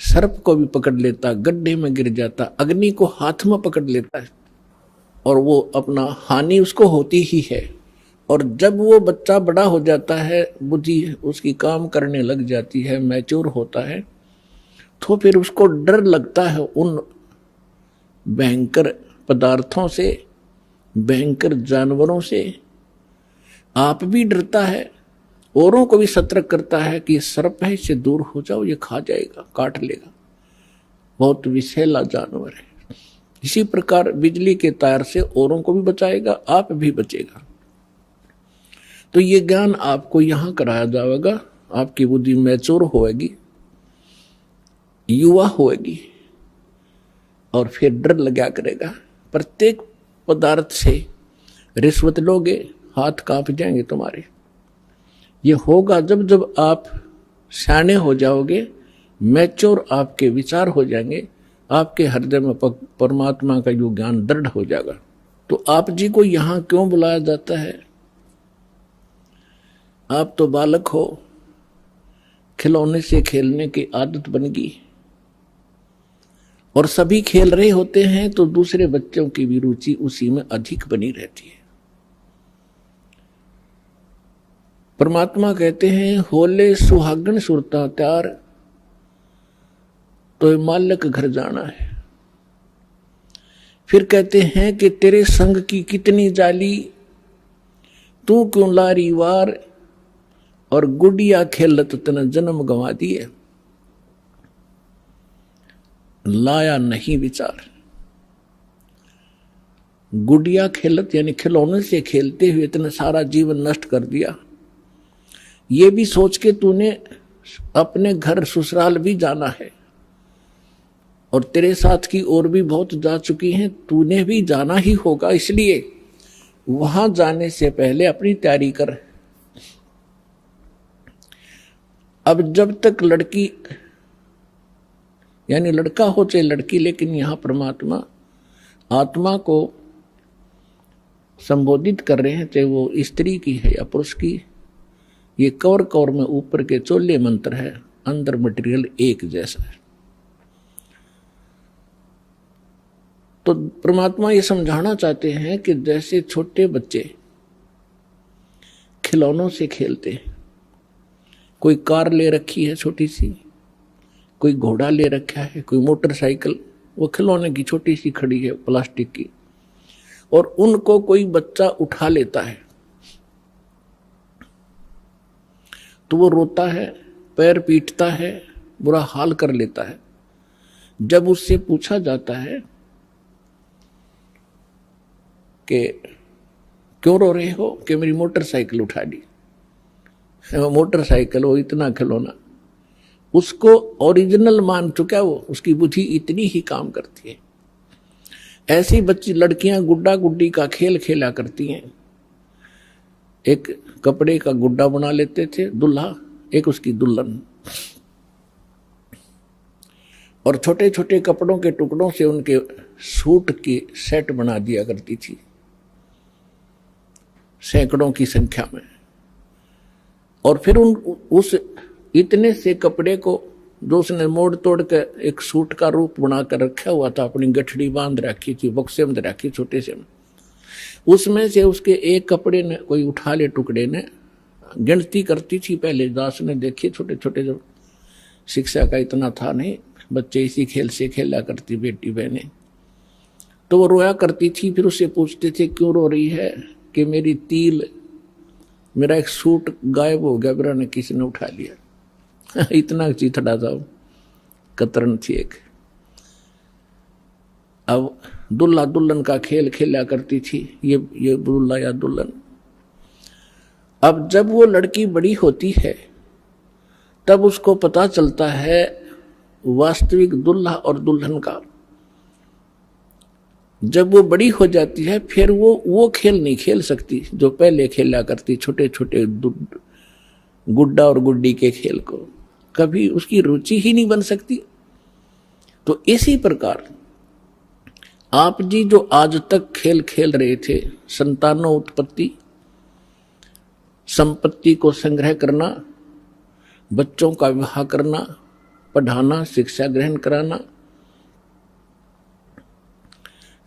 सर्प को भी पकड़ लेता, गड्ढे में गिर जाता, अग्नि को हाथ में पकड़ लेता है, और वो अपना हानि उसको होती ही है। और जब वो बच्चा बड़ा हो जाता है, बुद्धि उसकी काम करने लग जाती है, मैच्योर होता है, तो फिर उसको डर लगता है उन भयंकर पदार्थों से, भयंकर जानवरों से। आप भी डरता है, औरों को भी सतर्क करता है कि सर्प है, इससे दूर हो जाओ, ये खा जाएगा, काट लेगा, बहुत विषैला जानवर है। इसी प्रकार बिजली के तार से औरों को भी बचाएगा, आप भी बचेगा। तो ये ज्ञान आपको यहां कराया जाएगा, आपकी बुद्धि मैच्योर होएगी, युवा होएगी, और फिर डर लगा करेगा। प्रत्येक पदार्थ से रिश्वत लोगे, हाथ कांप जाएंगे तुम्हारे। ये होगा जब जब आप सियाने हो जाओगे, मैच्योर आपके विचार हो जाएंगे, आपके हृदय में परमात्मा का जो ज्ञान दृढ़ हो जाएगा। तो आप जी को यहां क्यों बुलाया जाता है? आप तो बालक हो, खिलौने से खेलने की आदत बन गई, और सभी खेल रहे होते हैं तो दूसरे बच्चों की भी रुचि उसी में अधिक बनी रहती है। परमात्मा कहते हैं, होले सुहागन सुरता त्यार, तो मालक घर जाना है। फिर कहते हैं कि तेरे संग की कितनी जाली, तू क्यों लारी वार, और गुड़िया खेलत तन जन्म गंवा दिए, लाया नहीं विचार। गुड़िया खेलत यानी खिलौने से खेलते हुए इतना सारा जीवन नष्ट कर दिया। ये भी सोच के तूने अपने घर ससुराल भी जाना है, और तेरे साथ की और भी बहुत जा चुकी हैं, तूने भी जाना ही होगा। इसलिए वहां जाने से पहले अपनी तैयारी कर। अब जब तक लड़की यानी लड़का हो चाहे लड़की, लेकिन यहां परमात्मा आत्मा को संबोधित कर रहे हैं, चाहे वो स्त्री की है या पुरुष की। ये कौर कौर में ऊपर के चोले मंत्र है, अंदर मटेरियल एक जैसा है। तो परमात्मा ये समझाना चाहते हैं कि जैसे छोटे बच्चे खिलौनों से खेलते हैं, कोई कार ले रखी है छोटी सी, कोई घोड़ा ले रखा है, कोई मोटरसाइकिल, वो खिलौने की छोटी सी खड़ी है प्लास्टिक की, और उनको कोई बच्चा उठा लेता है तो वो रोता है, पैर पीटता है, बुरा हाल कर लेता है। जब उससे पूछा जाता है कि क्यों रो रहे हो, कि मेरी मोटरसाइकिल उठा ली। मोटरसाइकिल वो इतना खिलौना, उसको ओरिजिनल मान चुका वो, उसकी बुद्धि इतनी ही काम करती है। ऐसी बच्ची लड़कियां गुड्डा गुड्डी का खेल खेला करती हैं। एक कपड़े का गुड्डा बना लेते थे दुल्हा, एक उसकी दुल्हन, और छोटे छोटे कपड़ों के टुकड़ों से उनके सूट की सेट बना दिया करती थी, सैकड़ों की संख्या में। और फिर उस इतने से कपड़े को जो उसने मोड़ तोड़ कर एक सूट का रूप बनाकर रखा हुआ था, अपनी गठड़ी बांध रखी थी, बक्से में रखी छोटे से, उसमें से उसके एक कपड़े ने कोई उठा ले, टुकड़े ने गिनती करती थी। पहले दास ने देखी, छोटे छोटे, जब शिक्षा का इतना था नहीं, बच्चे इसी खेल से खेला करती बेटी बहनें, तो वो रोया करती थी। फिर उससे पूछते थे क्यों रो रही है, कि मेरी तिल, मेरा एक सूट गायब हो गया, मेरा ने किसी ने उठा लिया। इतना चीथड़ा था, कतरन थी एक। अब दुल्हा दुल्हन का खेल खेला करती थी, ये दुल्हा या दुल्हन। अब जब वो लड़की बड़ी होती है तब उसको पता चलता है वास्तविक दुल्हा और दुल्हन का। जब वो बड़ी हो जाती है फिर वो खेल नहीं खेल सकती जो पहले खेला करती, छोटे छोटे गुड्डा और गुड्डी के खेल को, कभी उसकी रुचि ही नहीं बन सकती। तो इसी प्रकार आप जी जो आज तक खेल खेल रहे थे, संतानों उत्पत्ति, संपत्ति को संग्रह करना, बच्चों का विवाह करना, पढ़ाना, शिक्षा ग्रहण कराना,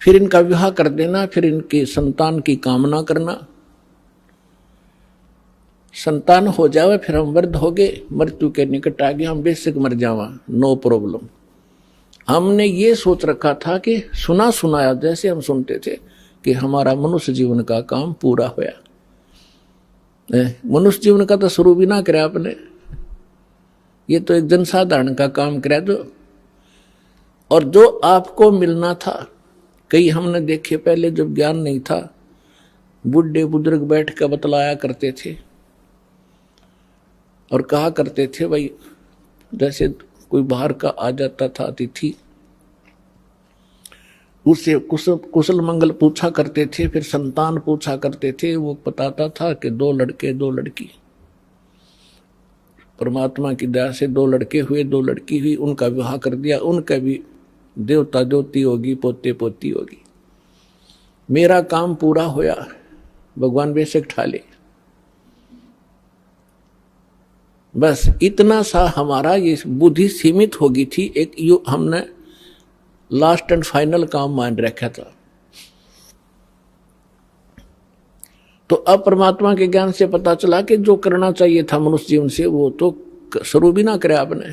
फिर इनका विवाह कर देना, फिर इनके संतान की कामना करना, संतान हो जावे, फिर हम वृद्ध हो गए, मृत्यु के निकट आ गए, हम बेशक मर जावा, नो प्रॉब्लम। हमने ये सोच रखा था कि सुना सुनाया जैसे हम सुनते थे कि हमारा मनुष्य जीवन का काम पूरा होया। मनुष्य जीवन का तो शुरू भी ना करे आपने, ये तो एक जनसाधारण का काम करे जो। और जो आपको मिलना था, कई हमने देखे पहले जब ज्ञान नहीं था, बुढ़े बुजुर्ग बैठ कर बतलाया करते थे और कहा करते थे भाई, जैसे कोई बाहर का आ जाता था अतिथि, उससे कुशल मंगल पूछा करते थे, फिर संतान पूछा करते थे। वो बताता था कि 2 लड़के 2 लड़की, परमात्मा की दया से 2 लड़के हुए 2 लड़की हुई, उनका विवाह कर दिया, उनका भी देवता देवती होगी, पोते पोती होगी। मेरा काम पूरा होया, भगवान बेशक ठाले। बस इतना सा हमारा ये बुद्धि सीमित होगी थी, एक हमने लास्ट एंड फाइनल काम मान रखा था। तो अब परमात्मा के ज्ञान से पता चला कि जो करना चाहिए था मनुष्य जीवन से वो तो शुरू भी ना करे आपने।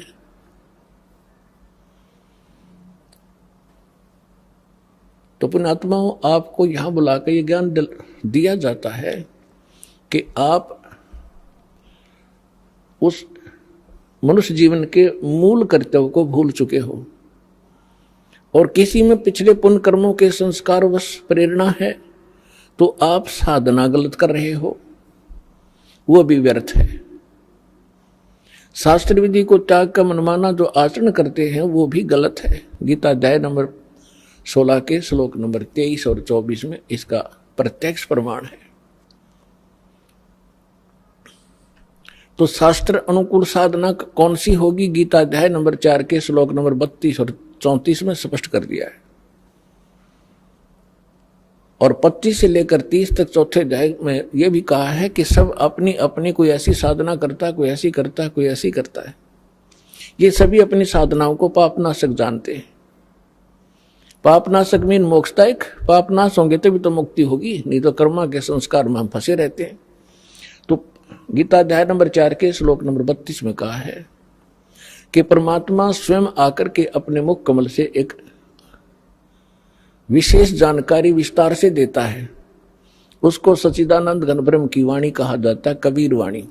तो पुण्यात्माओं, आपको यहां बुलाकर ये ज्ञान दिया जाता है कि आप उस मनुष्य जीवन के मूल कर्तव्य को भूल चुके हो और किसी में पिछले पुण्य कर्मों के संस्कारवश प्रेरणा है तो आप साधना गलत कर रहे हो, वो भी व्यर्थ है। शास्त्र विधि को त्याग का मनमाना जो आचरण करते हैं वो भी गलत है। गीता अध्याय नंबर 16 के श्लोक नंबर 23 और 24 में इसका प्रत्यक्ष प्रमाण है। तो शास्त्र अनुकूल साधना कौन सी होगी? गीता अध्याय नंबर 4 के श्लोक नंबर 32 और 34 में स्पष्ट कर दिया है। और 25 से लेकर 30 तक चौथे अध्याय में यह भी कहा है कि सब अपनी अपनी कोई ऐसी साधना करता है, कोई ऐसी करता है, कोई ऐसी करता है। ये सभी अपनी साधनाओं को पापनाशक जानते हैं। पापनाशक मीन मोक्षदायक, पापनाश होंगे तभी तो मुक्ति होगी, नहीं तो कर्मा के संस्कार में हम फंसे रहते हैं। तो गीता अध्याय नंबर 4 के श्लोक नंबर 32 में कहा है कि परमात्मा स्वयं आकर के अपने मुख कमल से एक विशेष जानकारी विस्तार से देता है। उसको सच्चिदानंद घन ब्रह्म की वाणी कहा जाता है, कबीर वाणी।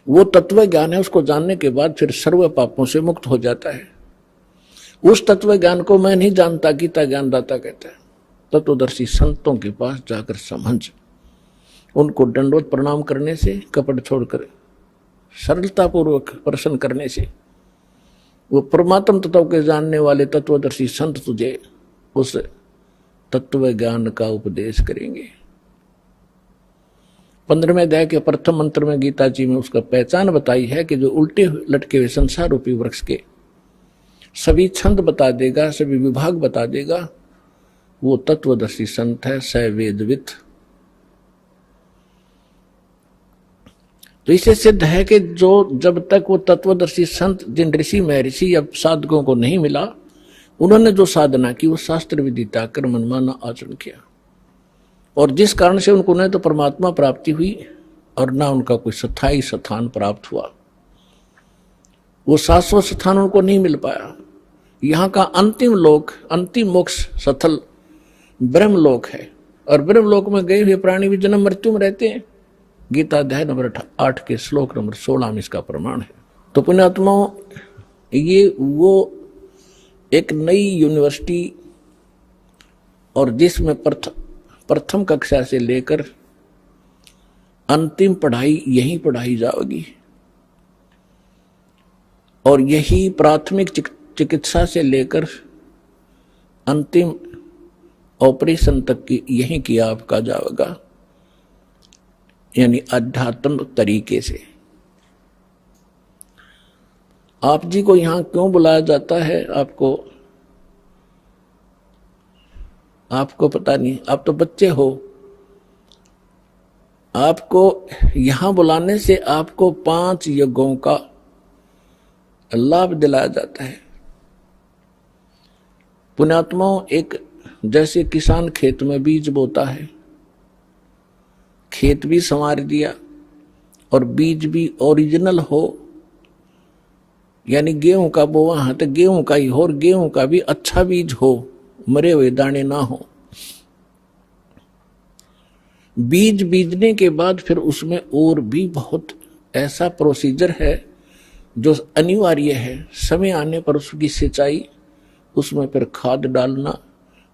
वो तत्व ज्ञान है, उसको जानने के बाद फिर सर्व पापों से मुक्त हो जाता है। उस तत्व ज्ञान को मैं नहीं जानता, गीता ज्ञानदाता कहता है। तत्वदर्शी संतों के पास जाकर समझ, उनको दंडवत प्रणाम करने से, कपट छोड़कर सरलता पूर्वक प्रश्न करने से वो परमात्म तत्व के जानने वाले तत्वदर्शी संत तुझे उस तत्व ज्ञान का उपदेश करेंगे। 15वें अध्याय के प्रथम मंत्र में गीता जी में उसका पहचान बताई है कि जो उल्टे लटके हुए संसार रूपी वृक्ष के सभी छंद बता देगा, सभी विभाग बता देगा, वो तत्वदर्शी संत है, स वेदविद। तो इससे सिद्ध है कि जो जब तक वो तत्वदर्शी संत जिन ऋषि महर्षि या साधकों को नहीं मिला, उन्होंने जो साधना की वो शास्त्र विधि त्याग कर मनमाना आचरण किया, और जिस कारण से उनको न तो परमात्मा प्राप्ति हुई और ना उनका कोई स्थायी स्थान प्राप्त हुआ। वो शाश्वत स्थान उनको नहीं मिल पाया। यहाँ का अंतिम लोक, अंतिम मोक्ष स्थल ब्रह्मलोक है, और ब्रह्मलोक में गए हुए प्राणी भी जन्म मृत्यु में रहते हैं। गीता अध्याय नंबर 8 के श्लोक नंबर 16 में इसका प्रमाण है। तो पुण्यात्माओं, ये वो एक नई यूनिवर्सिटी, और जिसमें प्रथम कक्षा से लेकर अंतिम पढ़ाई यही पढ़ाई जाएगी, और यही प्राथमिक चिकित्सा से लेकर अंतिम ऑपरेशन तक की यही किया आपका जाएगा, यानी अध्यात्म तरीके से। आप जी को यहां क्यों बुलाया जाता है आपको पता नहीं, आप तो बच्चे हो। आपको यहां बुलाने से आपको 5 यज्ञों का लाभ दिलाया जाता है। पुण्यात्माओं, एक जैसे किसान खेत में बीज बोता है, खेत भी संवार दिया और बीज भी ओरिजिनल हो, यानी गेहूं का बोआ है तो गेहूं का ही हो, और गेहूं का भी अच्छा बीज हो, मरे हुए दाने ना हो। बीज बीजने के बाद फिर उसमें और भी बहुत ऐसा प्रोसीजर है जो अनिवार्य है। समय आने पर उसकी सिंचाई, उसमें फिर खाद डालना,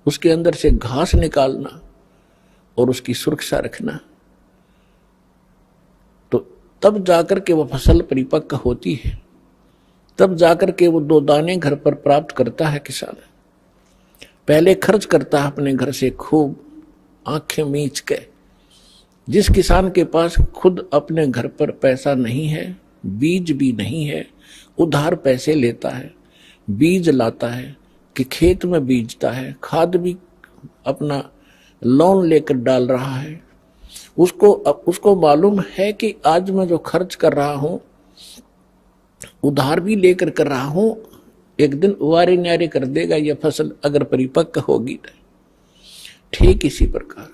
उसके अंदर से घास निकालना और उसकी सुरक्षा रखना, तो तब जाकर के वो फसल परिपक्व होती है, तब जाकर के वो 2 दाने घर पर प्राप्त करता है किसान। पहले खर्च करता है अपने घर से खूब आंखें मीच के। जिस किसान के पास खुद अपने घर पर पैसा नहीं है, बीज भी नहीं है, उधार पैसे लेता है, बीज लाता है कि खेत में बीजता है, खाद भी अपना लोन लेकर डाल रहा है, उसको मालूम है कि आज मैं जो खर्च कर रहा हूं, उधार भी लेकर कर रहा हूं, एक दिन वारे न्यारे कर देगा यह फसल अगर परिपक्व होगी। ठीक इसी प्रकार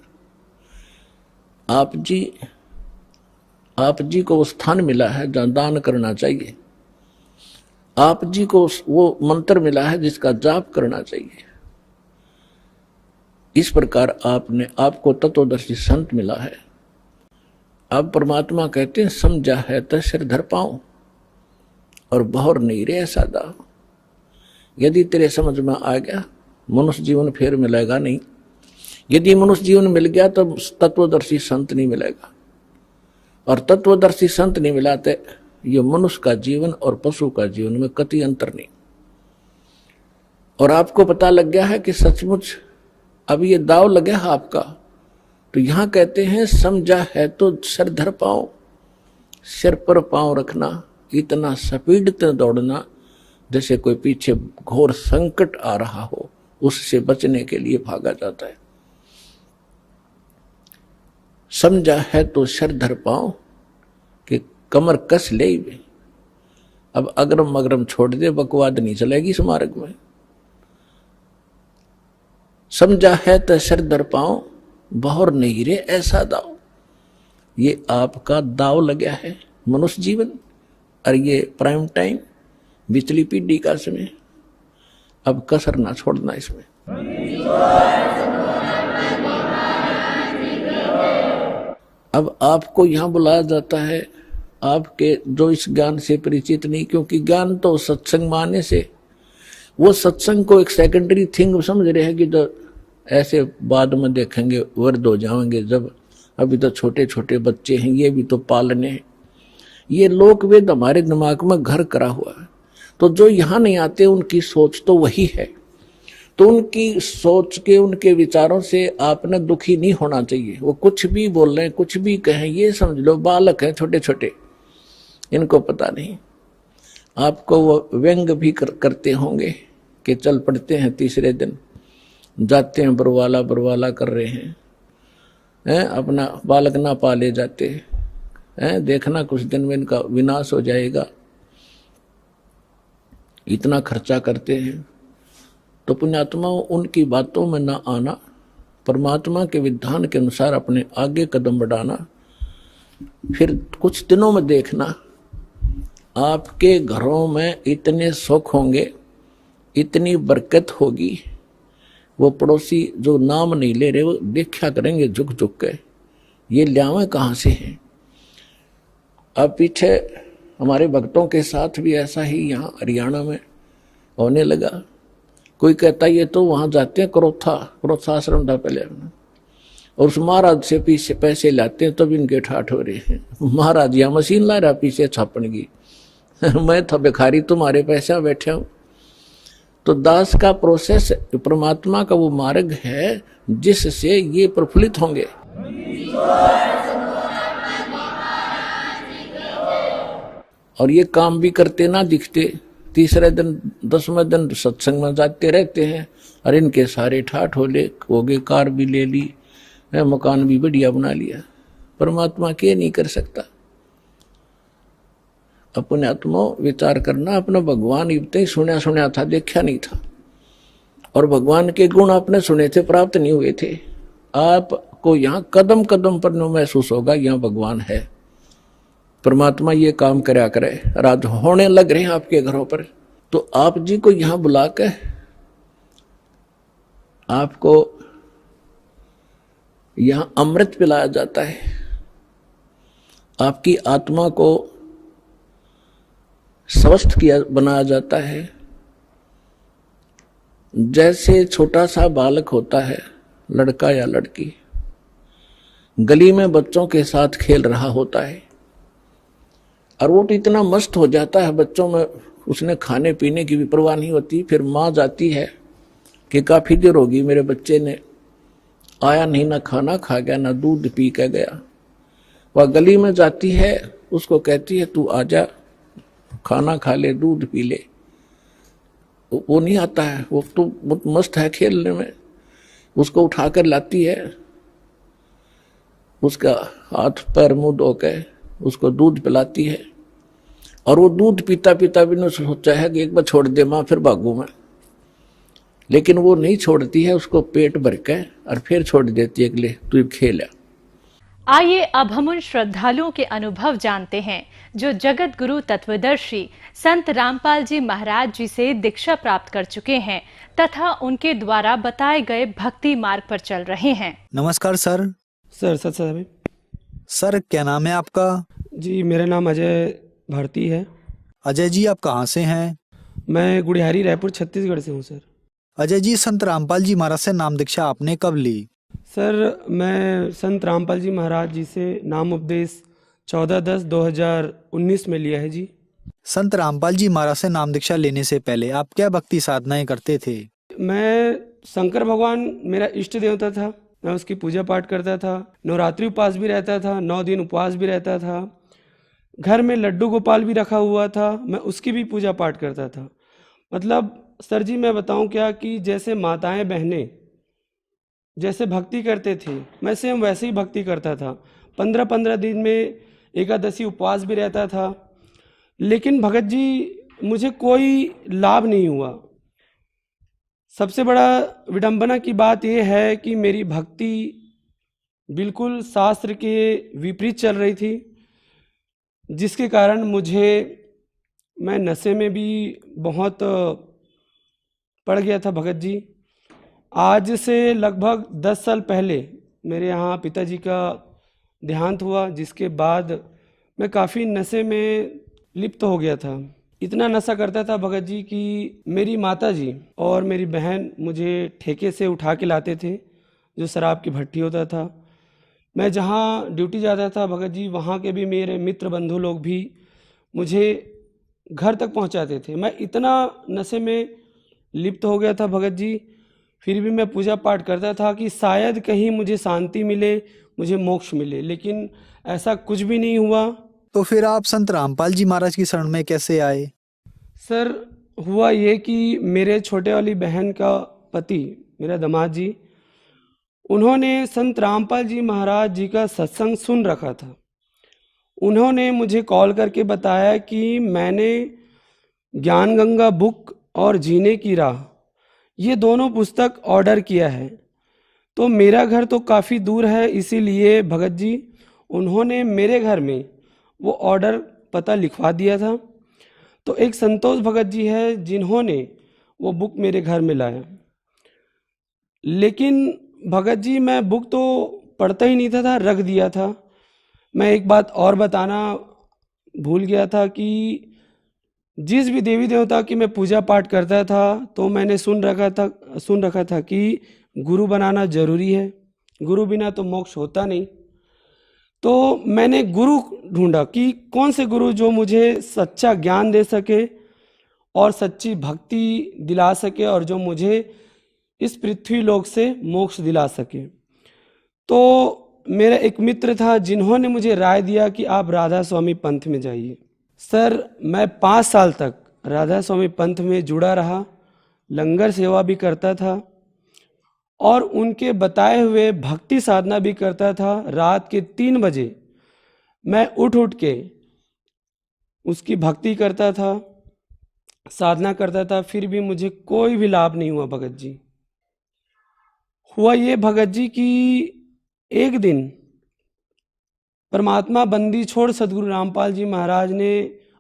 आप जी को वो स्थान मिला है जहां दान करना चाहिए, आप जी को वो मंत्र मिला है जिसका जाप करना चाहिए। इस प्रकार आपको तत्वदर्शी संत मिला है। अब परमात्मा कहते हैं समझा है तो सिर धर पाऊं और बहुर नहीं रे ऐसा दाव। यदि तेरे समझ में आ गया मनुष्य जीवन फिर मिलेगा नहीं, यदि मनुष्य जीवन मिल गया तो तत्वदर्शी संत नहीं मिलेगा, और तत्वदर्शी संत नहीं मिला तो ये मनुष्य का जीवन और पशु का जीवन में कति अंतर नहीं। और आपको पता लग गया है कि सचमुच अब ये दाव लगे आपका, तो यहां कहते हैं समझा है तो सिर धर पाओ, सिर पर पांव रखना, इतना स्पीड से दौड़ना जैसे कोई पीछे घोर संकट आ रहा हो, उससे बचने के लिए भागा जाता है। समझा है तो सिर धर पाओ कि कमर कस ले वे। अब अगरम मगरम छोड़ दे, बकवाद नहीं चलेगी इस मार्ग में। समझा है तो सिर धर पाओ, बहुर नहीं रे ऐसा दाव। ये आपका दाव लगा है मनुष्य जीवन, और ये प्राइम टाइम बिचली पीढ़ी का समय। अब कसर ना छोड़ना इसमें। अब आपको यहां बुलाया जाता है, आपके जो इस ज्ञान से परिचित नहीं, क्योंकि ज्ञान तो सत्संग माने से, वो सत्संग को एक सेकेंडरी थिंग समझ रहे हैं कि जो ऐसे बाद में देखेंगे वर्द हो जाएंगे, जब अभी तो छोटे छोटे बच्चे हैं, ये भी तो पालने हैं। ये लोक वेद हमारे दिमाग में घर करा हुआ है, तो जो यहां नहीं आते उनकी सोच तो वही है। तो उनकी सोच के, उनके विचारों से आपने दुखी नहीं होना चाहिए। वो कुछ भी बोल रहे हैं, कुछ भी कहें, ये समझ लो बालक हैं छोटे छोटे, इनको पता नहीं। आपको वो व्यंग भी करते होंगे कि चल पड़ते हैं, तीसरे दिन जाते हैं बरवाला कर रहे हैं, अपना बालक ना पाले जाते हैं, देखना कुछ दिन में इनका विनाश हो जाएगा, इतना खर्चा करते हैं। तो पुण्यात्माओं, उनकी बातों में ना आना, परमात्मा के विधान के अनुसार अपने आगे कदम बढ़ाना। फिर कुछ दिनों में देखना आपके घरों में इतने सुख होंगे, इतनी बरकत होगी, वो पड़ोसी जो नाम नहीं ले रहे वो देखा करेंगे झुक झुक के, ये ल्यावे कहाँ से हैं। अब पीछे हमारे भक्तों के साथ भी ऐसा ही यहाँ हरियाणा में होने लगा। कोई कहता ये तो वहां जाते हैं क्रोथा आश्रम था पहले, और उस महाराज से पीछे पैसे लाते हैं, तब इनके ठाठ हो रहे हैं। महाराज यहाँ मशीन ला रहा पीछे छापन की, मैं था भिखारी तुम्हारे पैसे बैठे हूं। तो दास का प्रोसेस परमात्मा का वो मार्ग है जिससे ये प्रफुल्लित होंगे। और ये काम भी करते ना दिखते, तीसरे दिन 10वें दिन सत्संग में जाते रहते हैं, और इनके सारे ठाठ हो गए, कार भी ले ली, मकान भी बढ़िया बना लिया। परमात्मा के नहीं कर सकता। अपने आत्मा विचार करना, अपना भगवान इतने सुना था, देखा नहीं था, और भगवान के गुण आपने सुने थे, प्राप्त नहीं हुए थे। आपको यहाँ कदम कदम पर महसूस होगा यहाँ भगवान है, परमात्मा ये काम करया करे, राज होने लग रहे हैं आपके घरों पर। तो आप जी को यहां बुलाकर आपको यहां अमृत पिलाया जाता है, आपकी आत्मा को स्वस्थ किया बनाया जाता है। जैसे छोटा सा बालक होता है, लड़का या लड़की, गली में बच्चों के साथ खेल रहा होता है और वो तो इतना मस्त हो जाता है बच्चों में, उसने खाने पीने की भी परवाह नहीं होती। फिर माँ जाती है कि काफी देर होगी मेरे बच्चे ने आया नहीं, ना खाना खा गया ना दूध पी के गया। वह गली में जाती है, उसको कहती है तू आजा, खाना खा ले, दूध पी ले। वो नहीं आता है, वो तो बहुत मस्त है खेलने में। उसको उठाकर लाती है, उसका हाथ पैर मुंह धो के उसको दूध पिलाती है और वो दूध पीता पीता भी नहीं सोचा है कि एक बार छोड़ दे माँ, फिर भागू मैं। लेकिन वो नहीं छोड़ती है, उसको पेट भर के और फिर छोड़ देती है कि ले तू खेल। आइए अब हम उन श्रद्धालुओं के अनुभव जानते हैं जो जगत गुरु तत्वदर्शी संत रामपाल जी महाराज जी से दीक्षा प्राप्त कर चुके हैं तथा उनके द्वारा बताए गए भक्ति मार्ग पर चल रहे हैं। नमस्कार सर। सर सर क्या नाम है आपका? जी मेरा नाम अजय भारती है। अजय जी आप कहाँ से हैं? मैं गुड़ियारी रायपुर छत्तीसगढ़ से हूँ सर। अजय जी संत रामपाल जी महाराज से नाम दीक्षा आपने कब ली? सर मैं संत रामपाल जी महाराज जी से नाम उपदेश 14/10/2019 में लिया है जी। संत रामपाल जी महाराज से नाम दीक्षा लेने से पहले आप क्या भक्ति साधनाएं करते थे? मैं शंकर भगवान मेरा इष्ट देवता था, मैं उसकी पूजा पाठ करता था, नवरात्रि उपवास भी रहता था, 9 दिन उपवास भी रहता था, घर में लड्डू गोपाल भी रखा हुआ था, मैं उसकी भी पूजा पाठ करता था। मतलब सर जी मैं बताऊं क्या कि जैसे माताएं बहनें जैसे भक्ति करते थे, मैं सेम वैसे ही भक्ति करता था। 15-15 दिन में एकादशी उपवास भी रहता था। लेकिन भगत जी मुझे कोई लाभ नहीं हुआ। सबसे बड़ा विडंबना की बात यह है कि मेरी भक्ति बिल्कुल शास्त्र के विपरीत चल रही थी, जिसके कारण मैं नशे में भी बहुत पड़ गया था भगत जी। आज से लगभग 10 साल पहले मेरे यहाँ पिताजी का देहांत हुआ, जिसके बाद मैं काफ़ी नशे में लिप्त हो गया था। इतना नशा करता था भगत जी कि मेरी माता जी और मेरी बहन मुझे ठेके से उठा के लाते थे, जो शराब की भट्टी होता था। मैं जहाँ ड्यूटी जाता था भगत जी, वहाँ के भी मेरे मित्र बंधु लोग भी मुझे घर तक पहुँचाते थे। मैं इतना नशे में लिप्त हो गया था भगत जी, फिर भी मैं पूजा पाठ करता था कि शायद कहीं मुझे शांति मिले, मुझे मोक्ष मिले, लेकिन ऐसा कुछ भी नहीं हुआ। तो फिर आप संत रामपाल जी महाराज की शरण में कैसे आए? सर हुआ ये कि मेरे छोटे वाली बहन का पति, मेरा दामाद जी, उन्होंने संत रामपाल जी महाराज जी का सत्संग सुन रखा था। उन्होंने मुझे कॉल करके बताया कि मैंने ज्ञान गंगा बुक और जीने की राह, ये दोनों पुस्तक ऑर्डर किया है। तो मेरा घर तो काफ़ी दूर है, इसीलिए भगत जी उन्होंने मेरे घर में वो ऑर्डर पता लिखवा दिया था। तो एक संतोष भगत जी है जिन्होंने वो बुक मेरे घर में लाया। लेकिन भगत जी मैं बुक तो पढ़ता ही नहीं था, रख दिया था। मैं एक बात और बताना भूल गया था कि जिस भी देवी देवता की मैं पूजा पाठ करता था, तो मैंने सुन रखा था कि गुरु बनाना जरूरी है, गुरु बिना तो मोक्ष होता नहीं। तो मैंने गुरु ढूंढा कि कौन से गुरु जो मुझे सच्चा ज्ञान दे सके और सच्ची भक्ति दिला सके और जो मुझे इस पृथ्वी लोक से मोक्ष दिला सके। तो मेरा एक मित्र था जिन्होंने मुझे राय दिया कि आप राधा स्वामी पंथ में जाइए। सर मैं 5 साल तक राधा स्वामी पंथ में जुड़ा रहा, लंगर सेवा भी करता था और उनके बताए हुए भक्ति साधना भी करता था। रात के 3 बजे मैं उठ के उसकी भक्ति करता था, साधना करता था, फिर भी मुझे कोई भी लाभ नहीं हुआ भगत जी। हुआ ये भगत जी कि एक दिन परमात्मा बंदी छोड़ सदगुरु रामपाल जी महाराज ने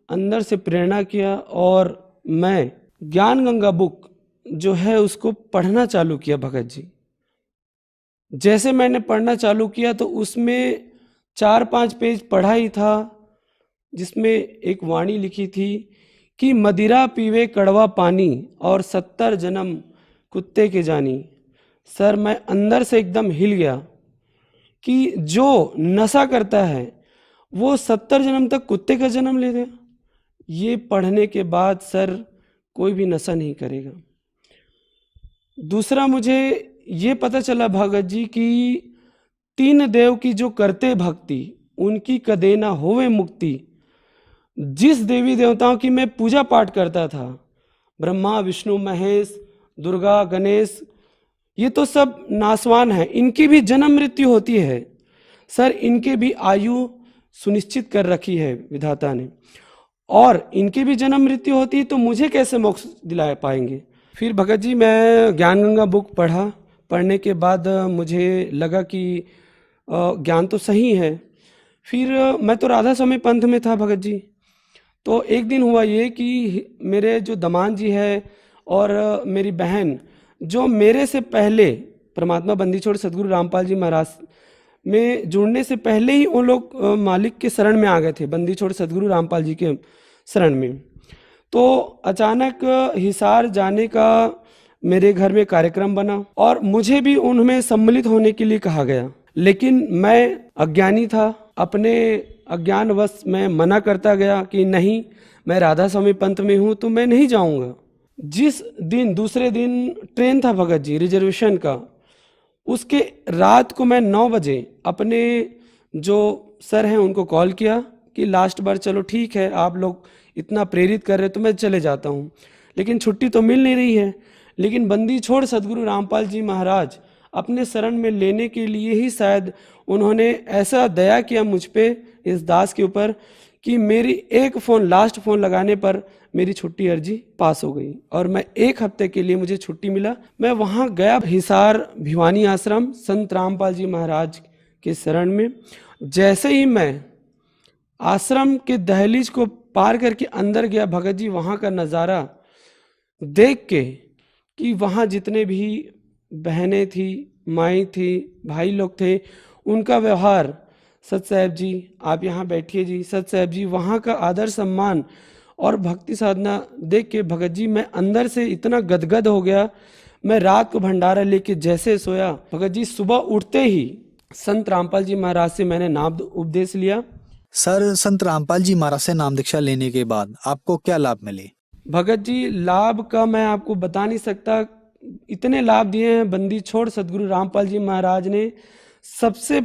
अंदर से प्रेरणा किया और मैं ज्ञान गंगा बुक जो है उसको पढ़ना चालू किया भगत जी। जैसे मैंने पढ़ना चालू किया तो उसमें 4-5 पेज पढ़ा ही था, जिसमें एक वाणी लिखी थी कि मदिरा पीवे कड़वा पानी और 70 जन्म कुत्ते के जानी। सर मैं अंदर से एकदम हिल गया कि जो नशा करता है वो 70 जन्म तक कुत्ते का जन्म ले गया। ये पढ़ने के बाद सर कोई भी नशा नहीं करेगा। दूसरा मुझे ये पता चला भगत जी कि 3 देव की जो करते भक्ति उनकी कदे ना होवे मुक्ति। जिस देवी देवताओं की मैं पूजा पाठ करता था, ब्रह्मा विष्णु महेश दुर्गा गणेश, ये तो सब नासवान हैं, इनकी भी जन्म मृत्यु होती है। सर इनके भी आयु सुनिश्चित कर रखी है विधाता ने, और इनकी भी जन्म मृत्यु होती है तो मुझे कैसे मोक्ष दिला पाएंगे। फिर भगत जी मैं ज्ञान गंगा बुक पढ़ा। पढ़ने के बाद मुझे लगा कि ज्ञान तो सही है। फिर मैं तो राधा स्वामी पंथ में था भगत जी। तो एक दिन हुआ ये कि मेरे जो दमान जी है और मेरी बहन जो मेरे से पहले परमात्मा बंदी छोड़ सदगुरु रामपाल जी महाराज में जुड़ने से पहले ही वो लोग मालिक के शरण में आ गए थे, बंदी छोड़ सदगुरु रामपाल जी के शरण में। तो अचानक हिसार जाने का मेरे घर में कार्यक्रम बना और मुझे भी उनमें सम्मिलित होने के लिए कहा गया, लेकिन मैं अज्ञानी था। अपने अज्ञानवश मैं मना करता गया कि नहीं, मैं राधा स्वामी पंथ में हूँ तो मैं नहीं जाऊँगा। जिस दिन दूसरे दिन ट्रेन था भगत जी रिजर्वेशन का, उसके रात को मैं 9 बजे अपने जो सर हैं उनको कॉल किया कि लास्ट बार चलो ठीक है, आप लोग इतना प्रेरित कर रहे तो मैं चले जाता हूँ, लेकिन छुट्टी तो मिल नहीं रही है। लेकिन बंदी छोड़ सदगुरु रामपाल जी महाराज अपने शरण में लेने के लिए ही शायद उन्होंने ऐसा दया किया मुझ पे, इस दास के ऊपर, कि मेरी एक फ़ोन लास्ट फ़ोन लगाने पर मेरी छुट्टी अर्जी पास हो गई और मैं 1 हफ्ते के लिए मुझे छुट्टी मिला। मैं वहाँ गया हिसार भिवानी आश्रम संत रामपाल जी महाराज के शरण में। जैसे ही मैं आश्रम के दहलीज को पार करके अंदर गया भगत जी, वहाँ का नज़ारा देख के कि वहाँ जितने भी बहनें थी, माई थी, भाई लोग थे, उनका व्यवहार, सत साहब जी आप यहाँ बैठिए जी, सत साहब जी, वहाँ का आदर सम्मान और भक्ति साधना देख के भगत जी मैं अंदर से इतना गदगद हो गया। मैं रात को भंडारा लेके जैसे सोया, भगत जी सुबह उठते ही संत रामपाल जी महाराज से मैंने नाम उपदेश लिया। सर संत रामपाल जी महाराज से नाम दीक्षा लेने के बाद आपको क्या लाभ मिले? भगत जी लाभ का मैं आपको बता नहीं सकता, इतने लाभ दिए हैं बंदी छोड़ सदगुरु रामपाल जी महाराज ने। सबसे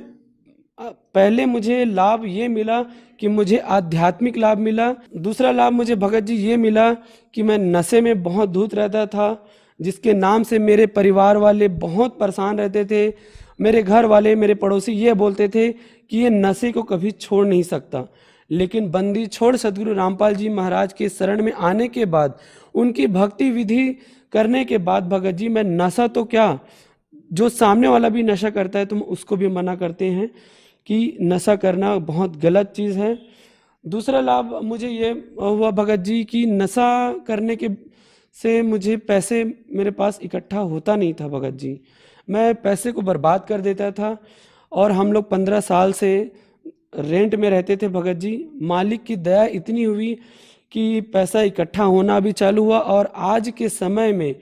पहले मुझे लाभ ये मिला कि मुझे आध्यात्मिक लाभ मिला। दूसरा लाभ मुझे भगत जी ये मिला कि मैं नशे में बहुत धूत रहता था, जिसके नाम से मेरे परिवार वाले बहुत परेशान रहते थे। मेरे घर वाले, मेरे पड़ोसी ये बोलते थे कि ये नशे को कभी छोड़ नहीं सकता। लेकिन बंदी छोड़ सदगुरु रामपाल जी महाराज के शरण में आने के बाद, उनकी भक्ति विधि करने के बाद भगत जी मैं नशा तो क्या, जो सामने वाला भी नशा करता है तो उसको भी मना करते हैं कि नशा करना बहुत गलत चीज़ है। दूसरा लाभ मुझे ये हुआ भगत जी कि नशा करने के से मुझे पैसे मेरे पास इकट्ठा होता नहीं था भगत जी। मैं पैसे को बर्बाद कर देता था और हम लोग 15 साल से रेंट में रहते थे भगत जी। मालिक की दया इतनी हुई कि पैसा इकट्ठा होना भी चालू हुआ और आज के समय में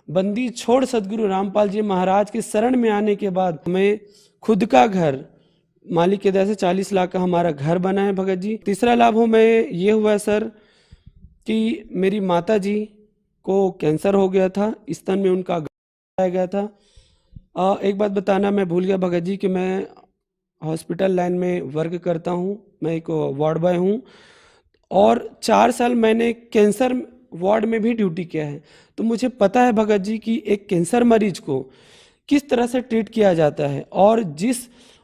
बंदी छोड़ सदगुरु रामपाल जी महाराज के शरण में आने के बाद हमें खुद का घर, मालिक की दया से 40 लाख का हमारा घर बना है भगत जी। तीसरा लाभ हमें ये हुआ सर कि मेरी माता जी को कैंसर हो गया था, स्तन में उनका गाया गया था। एक बात बताना मैं भूल गया भगत जी कि मैं हॉस्पिटल लाइन में वर्क करता हूँ, मैं एक वार्ड बॉय हूँ और 4 साल मैंने कैंसर वार्ड में भी ड्यूटी किया है। तो मुझे पता है भगत जी कि एक कैंसर मरीज को किस तरह से ट्रीट किया जाता है और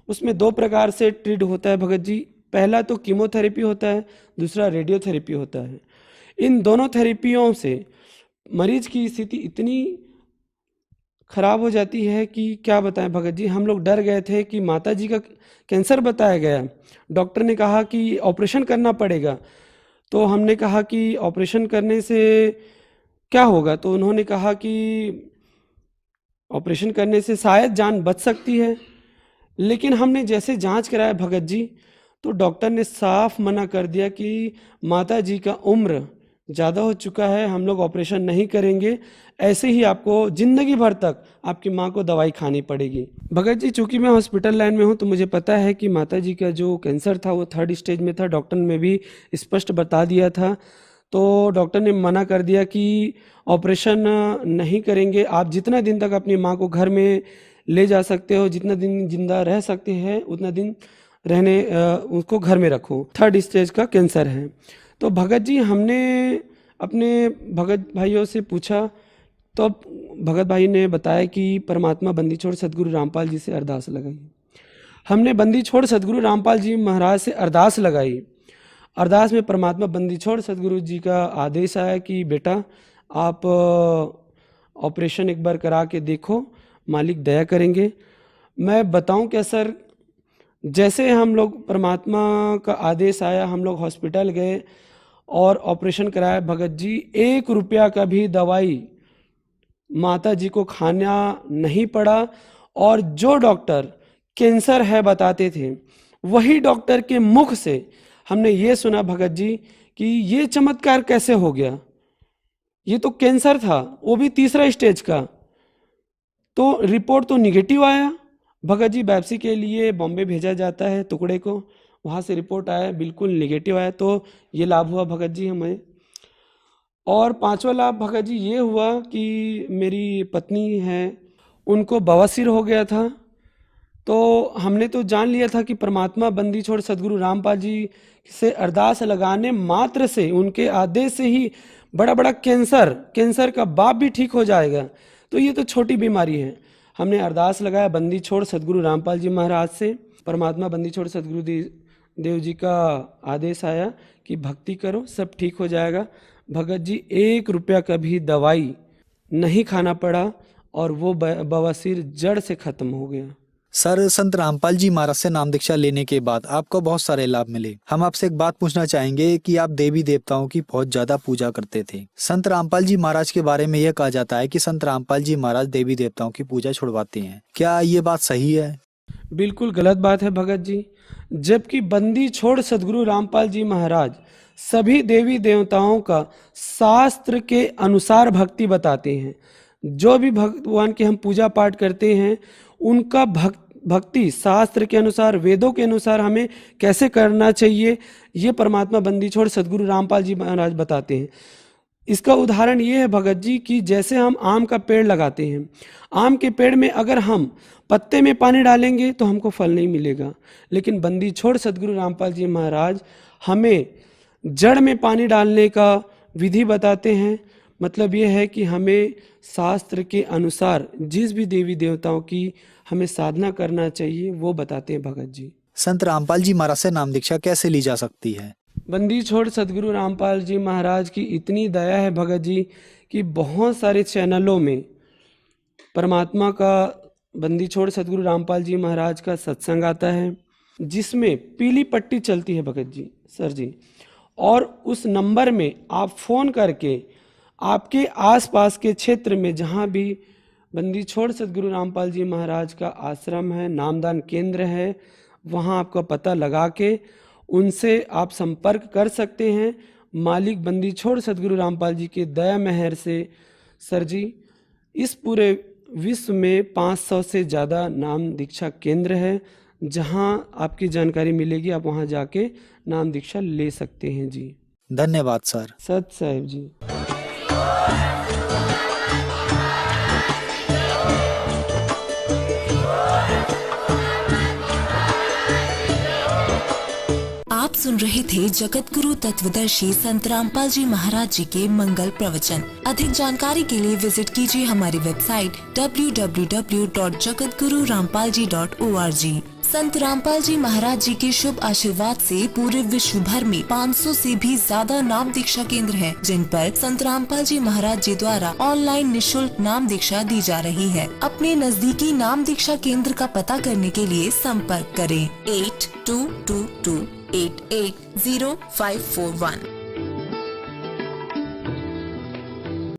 उसमें 2 प्रकार से ट्रीट होता है भगत जी। पहला तो कीमोथेरेपी होता है, दूसरा रेडियोथेरेपी होता है। इन दोनों थेरेपियों से मरीज की स्थिति इतनी खराब हो जाती है कि क्या बताएं भगत जी। हम लोग डर गए थे कि माता जी का कैंसर बताया गया, डॉक्टर ने कहा कि ऑपरेशन करना पड़ेगा। तो हमने कहा कि ऑपरेशन करने से क्या होगा, तो उन्होंने कहा कि ऑपरेशन करने से शायद जान बच सकती है, लेकिन हमने जैसे जांच कराया भगत जी, तो डॉक्टर ने साफ मना कर दिया कि माता जी का उम्र ज़्यादा हो चुका है, हम लोग ऑपरेशन नहीं करेंगे, ऐसे ही आपको ज़िंदगी भर तक आपकी माँ को दवाई खानी पड़ेगी। भगत जी, चूँकि मैं हॉस्पिटल लाइन में हूँ तो मुझे पता है कि माता जी का जो कैंसर था वो 3rd स्टेज में था, डॉक्टर ने भी स्पष्ट बता दिया था। तो डॉक्टर ने मना कर दिया कि ऑपरेशन नहीं करेंगे, आप जितना दिन तक अपनी माँ को घर में ले जा सकते हो, जितना दिन जिंदा रह सकते हैं उतना दिन रहने उसको घर में रखो, 3rd स्टेज का कैंसर है। तो भगत जी, हमने अपने भगत भाइयों से पूछा, तो भगत भाई ने बताया कि परमात्मा बंदी छोड़ सदगुरु रामपाल जी से अरदास लगाई। हमने बंदी छोड़ सदगुरु रामपाल जी महाराज से अरदास लगाई। अरदास में परमात्मा बंदी छोड़ सदगुरु जी का आदेश आया कि बेटा आप ऑपरेशन एक बार करा के देखो, मालिक दया करेंगे। मैं बताऊं क्या सर, जैसे हम लोग परमात्मा का आदेश आया, हम लोग हॉस्पिटल गए और ऑपरेशन कराया। भगत जी, 1 रुपया का भी दवाई माता जी को खाना नहीं पड़ा, और जो डॉक्टर कैंसर है बताते थे वही डॉक्टर के मुख से हमने ये सुना भगत जी कि ये चमत्कार कैसे हो गया, ये तो कैंसर था, वो भी 3रा स्टेज का। तो रिपोर्ट तो निगेटिव आया। भगत जी, बायोप्सी के लिए बॉम्बे भेजा जाता है टुकड़े को, वहाँ से रिपोर्ट आया बिल्कुल निगेटिव आया। तो ये लाभ हुआ भगत जी हमें। और 5वां लाभ भगत जी ये हुआ कि मेरी पत्नी है, उनको बवासीर हो गया था। तो हमने तो जान लिया था कि परमात्मा बंदी छोड़ सदगुरु रामपाल जी से अरदास लगाने मात्र से, उनके आदेश से ही बड़ा बड़ा कैंसर का बाप भी ठीक हो जाएगा। तो ये तो छोटी बीमारी है। हमने अरदास लगाया बंदी छोड़ सदगुरु रामपाल जी महाराज से। परमात्मा बंदी छोड़ सदगुरु देव जी का आदेश आया कि भक्ति करो, सब ठीक हो जाएगा। भगत जी, 1 रुपया का भी दवाई नहीं खाना पड़ा और वो बवासीर जड़ से खत्म हो गया। सर, संत रामपाल जी महाराज से नाम दीक्षा लेने के बाद आपको बहुत सारे लाभ मिले। हम आपसे एक बात पूछना चाहेंगे कि आप देवी देवताओं की बहुत ज्यादा पूजा करते थे। संत रामपाल जी महाराज के बारे में यह कहा जाता है कि संत रामपाल जी महाराज देवी देवताओं की पूजा छुड़वाते हैं, क्या ये बात सही है? बिल्कुल गलत बात है भगत जी। जबकि बंदी छोड़ सदगुरु रामपाल जी महाराज सभी देवी देवताओं का शास्त्र के अनुसार भक्ति बताते हैं। जो भी भगवान के हम पूजा पाठ करते हैं उनका भक्ति शास्त्र के अनुसार, वेदों के अनुसार हमें कैसे करना चाहिए, ये परमात्मा बंदी छोड़ सदगुरु रामपाल जी महाराज बताते हैं। इसका उदाहरण ये है भगत जी कि जैसे हम आम का पेड़ लगाते हैं, आम के पेड़ में अगर हम पत्ते में पानी डालेंगे तो हमको फल नहीं मिलेगा, लेकिन बंदी छोड़ सदगुरु रामपाल जी महाराज हमें जड़ में पानी डालने का विधि बताते हैं। मतलब ये है कि हमें शास्त्र के अनुसार जिस भी देवी देवताओं की हमें साधना करना चाहिए वो बताते हैं भगत जी। संत रामपाल जी महाराज से नाम दीक्षा कैसे ली जा सकती है? बंदी छोड़ सदगुरु रामपाल जी महाराज की इतनी दया है भगत जी कि बहुत सारे चैनलों में परमात्मा का बंदी छोड़ सदगुरु रामपाल जी महाराज का सत्संग आता है, जिसमें पीली पट्टी चलती है भगत जी सर जी। और उस नंबर में आप फ़ोन करके आपके आसपास के क्षेत्र में जहाँ भी बंदी छोड़ सदगुरु रामपाल जी महाराज का आश्रम है, नामदान केंद्र है, वहाँ आपका पता लगा के उनसे आप संपर्क कर सकते हैं। मालिक बंदी छोड़ सदगुरु रामपाल जी के दया मेहर से सर जी इस पूरे विश्व में 500 से ज़्यादा नाम दीक्षा केंद्र है, जहाँ आपकी जानकारी मिलेगी, आप वहाँ जाके नाम दीक्षा ले सकते हैं जी। धन्यवाद सर। सत साहिब जी। आप सुन रहे थे जगत गुरु तत्वदर्शी संत रामपाल जी महाराज जी के मंगल प्रवचन। अधिक जानकारी के लिए विजिट कीजिए हमारी वेबसाइट www.jagatgururampalji.org। संत रामपाल जी महाराज जी के शुभ आशीर्वाद से पूरे विश्व भर में 500 से भी ज्यादा नाम दीक्षा केंद्र हैं, जिन पर संत रामपाल जी महाराज जी द्वारा ऑनलाइन निशुल्क नाम दीक्षा दी जा रही है। अपने नजदीकी नाम दीक्षा केंद्र का पता करने के लिए संपर्क करें 8222880541।